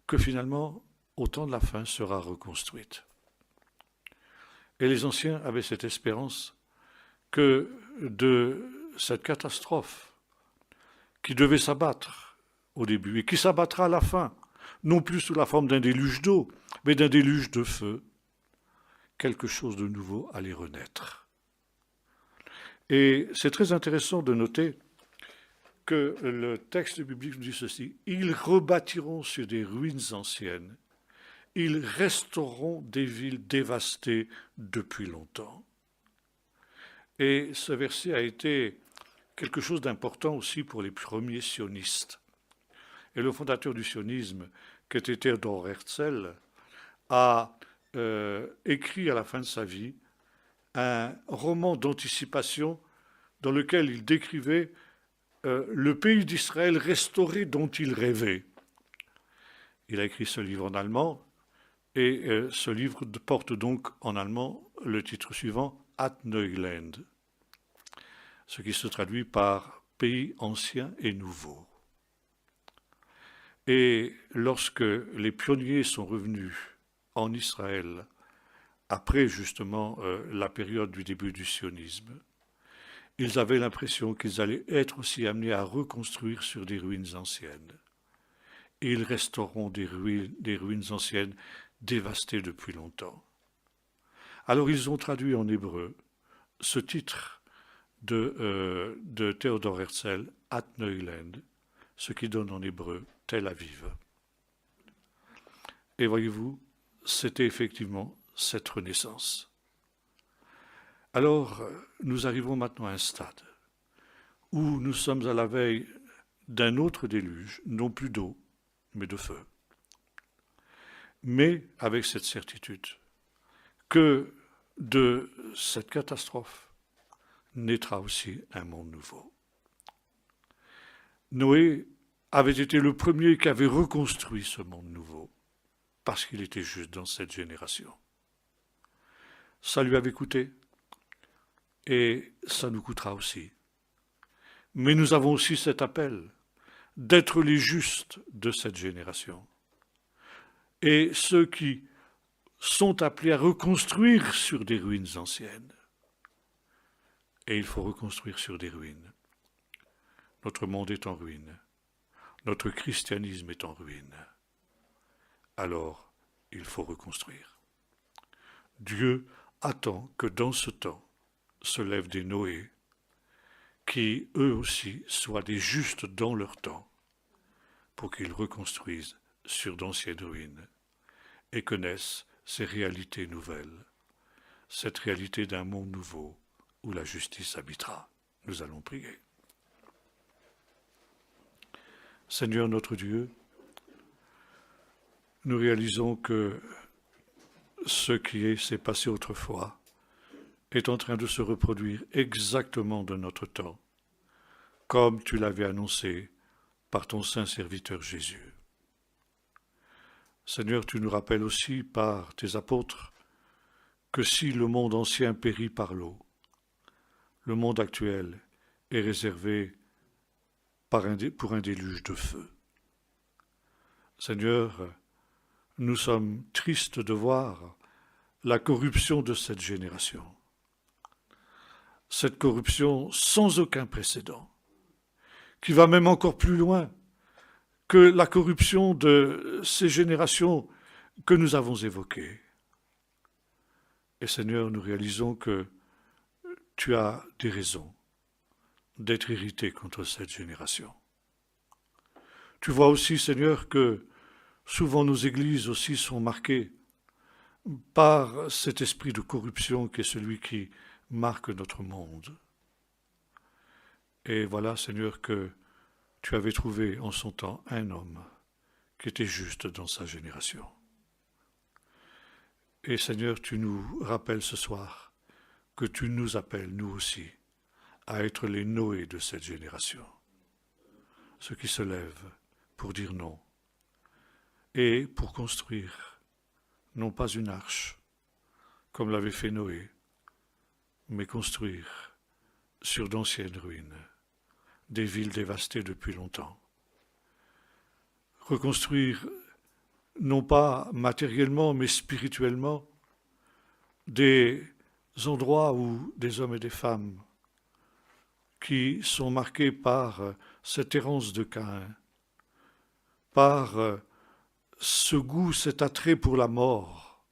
que finalement, au temps de la fin, sera reconstruite. Et les anciens avaient cette espérance que de cette catastrophe qui devait s'abattre au début et qui s'abattra à la fin, non plus sous la forme d'un déluge d'eau, mais d'un déluge de feu, quelque chose de nouveau allait renaître. Et c'est très intéressant de noter que le texte biblique nous dit ceci: ils rebâtiront sur des ruines anciennes, ils restaureront des villes dévastées depuis longtemps. Et ce verset a été quelque chose d'important aussi pour les premiers sionistes. Et le fondateur du sionisme, qui était Theodor Herzl, a écrit à la fin de sa vie un roman d'anticipation dans lequel il décrivait le pays d'Israël restauré dont il rêvait. Il a écrit ce livre en allemand, et ce livre porte donc en allemand le titre suivant, Ad Neuland, ce qui se traduit par pays ancien et nouveau. Et lorsque les pionniers sont revenus en Israël, après justement la période du début du sionisme, ils avaient l'impression qu'ils allaient être aussi amenés à reconstruire sur des ruines anciennes. Et ils restaureront des ruines anciennes dévastées depuis longtemps. Alors ils ont traduit en hébreu ce titre de Theodor Herzl, Ad Neuland, ce qui donne en hébreu Tel Aviv. Et voyez-vous, c'était effectivement cette renaissance. Alors, nous arrivons maintenant à un stade où nous sommes à la veille d'un autre déluge, non plus d'eau, mais de feu. Mais avec cette certitude que de cette catastrophe naîtra aussi un monde nouveau. Noé avait été le premier qui avait reconstruit ce monde nouveau, parce qu'il était juste dans cette génération. Ça lui avait coûté, et ça nous coûtera aussi. Mais nous avons aussi cet appel d'être les justes de cette génération. Et ceux qui sont appelés à reconstruire sur des ruines anciennes. Et il faut reconstruire sur des ruines. Notre monde est en ruine. Notre christianisme est en ruine. Alors, il faut reconstruire. Dieu attend que dans ce temps se lèvent des Noé, qui eux aussi soient des justes dans leur temps, pour qu'ils reconstruisent sur d'anciennes ruines et connaissent ces réalités nouvelles, cette réalité d'un monde nouveau où la justice habitera. Nous allons prier. Seigneur notre Dieu, nous réalisons que ce qui s'est passé autrefois est en train de se reproduire exactement de notre temps, comme tu l'avais annoncé par ton saint serviteur Jésus. Seigneur, tu nous rappelles aussi par tes apôtres que si le monde ancien périt par l'eau, le monde actuel est réservé pour un déluge de feu. Seigneur, nous sommes tristes de voir la corruption de cette génération. Cette corruption sans aucun précédent, qui va même encore plus loin que la corruption de ces générations que nous avons évoquées. Et Seigneur, nous réalisons que tu as des raisons d'être irrité contre cette génération. Tu vois aussi, Seigneur, que souvent nos églises aussi sont marquées par cet esprit de corruption qui est celui qui marque notre monde. Et voilà, Seigneur, que tu avais trouvé en son temps un homme qui était juste dans sa génération. Et Seigneur, tu nous rappelles ce soir que tu nous appelles, nous aussi, à être les Noé de cette génération, ceux qui se lèvent pour dire non et pour construire, non pas une arche, comme l'avait fait Noé, mais construire sur d'anciennes ruines, des villes dévastées depuis longtemps. Reconstruire, non pas matériellement, mais spirituellement, des endroits où des hommes et des femmes qui sont marqués par cette errance de Caïn, par ce goût, cet attrait pour la mort,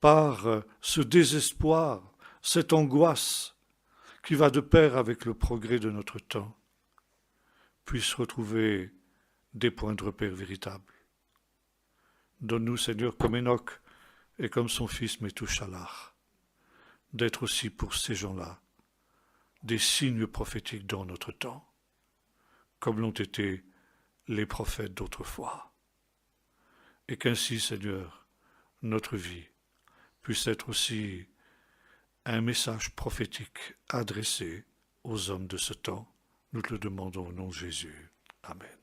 par ce désespoir, cette angoisse qui va de pair avec le progrès de notre temps, puissent retrouver des points de repère véritables. Donne-nous, Seigneur, comme Enoch et comme son fils Métouchalach, d'être aussi pour ces gens-là des signes prophétiques dans notre temps, comme l'ont été les prophètes d'autrefois. Et qu'ainsi, Seigneur, notre vie puisse être aussi un message prophétique adressé aux hommes de ce temps. Nous te le demandons au nom de Jésus. Amen.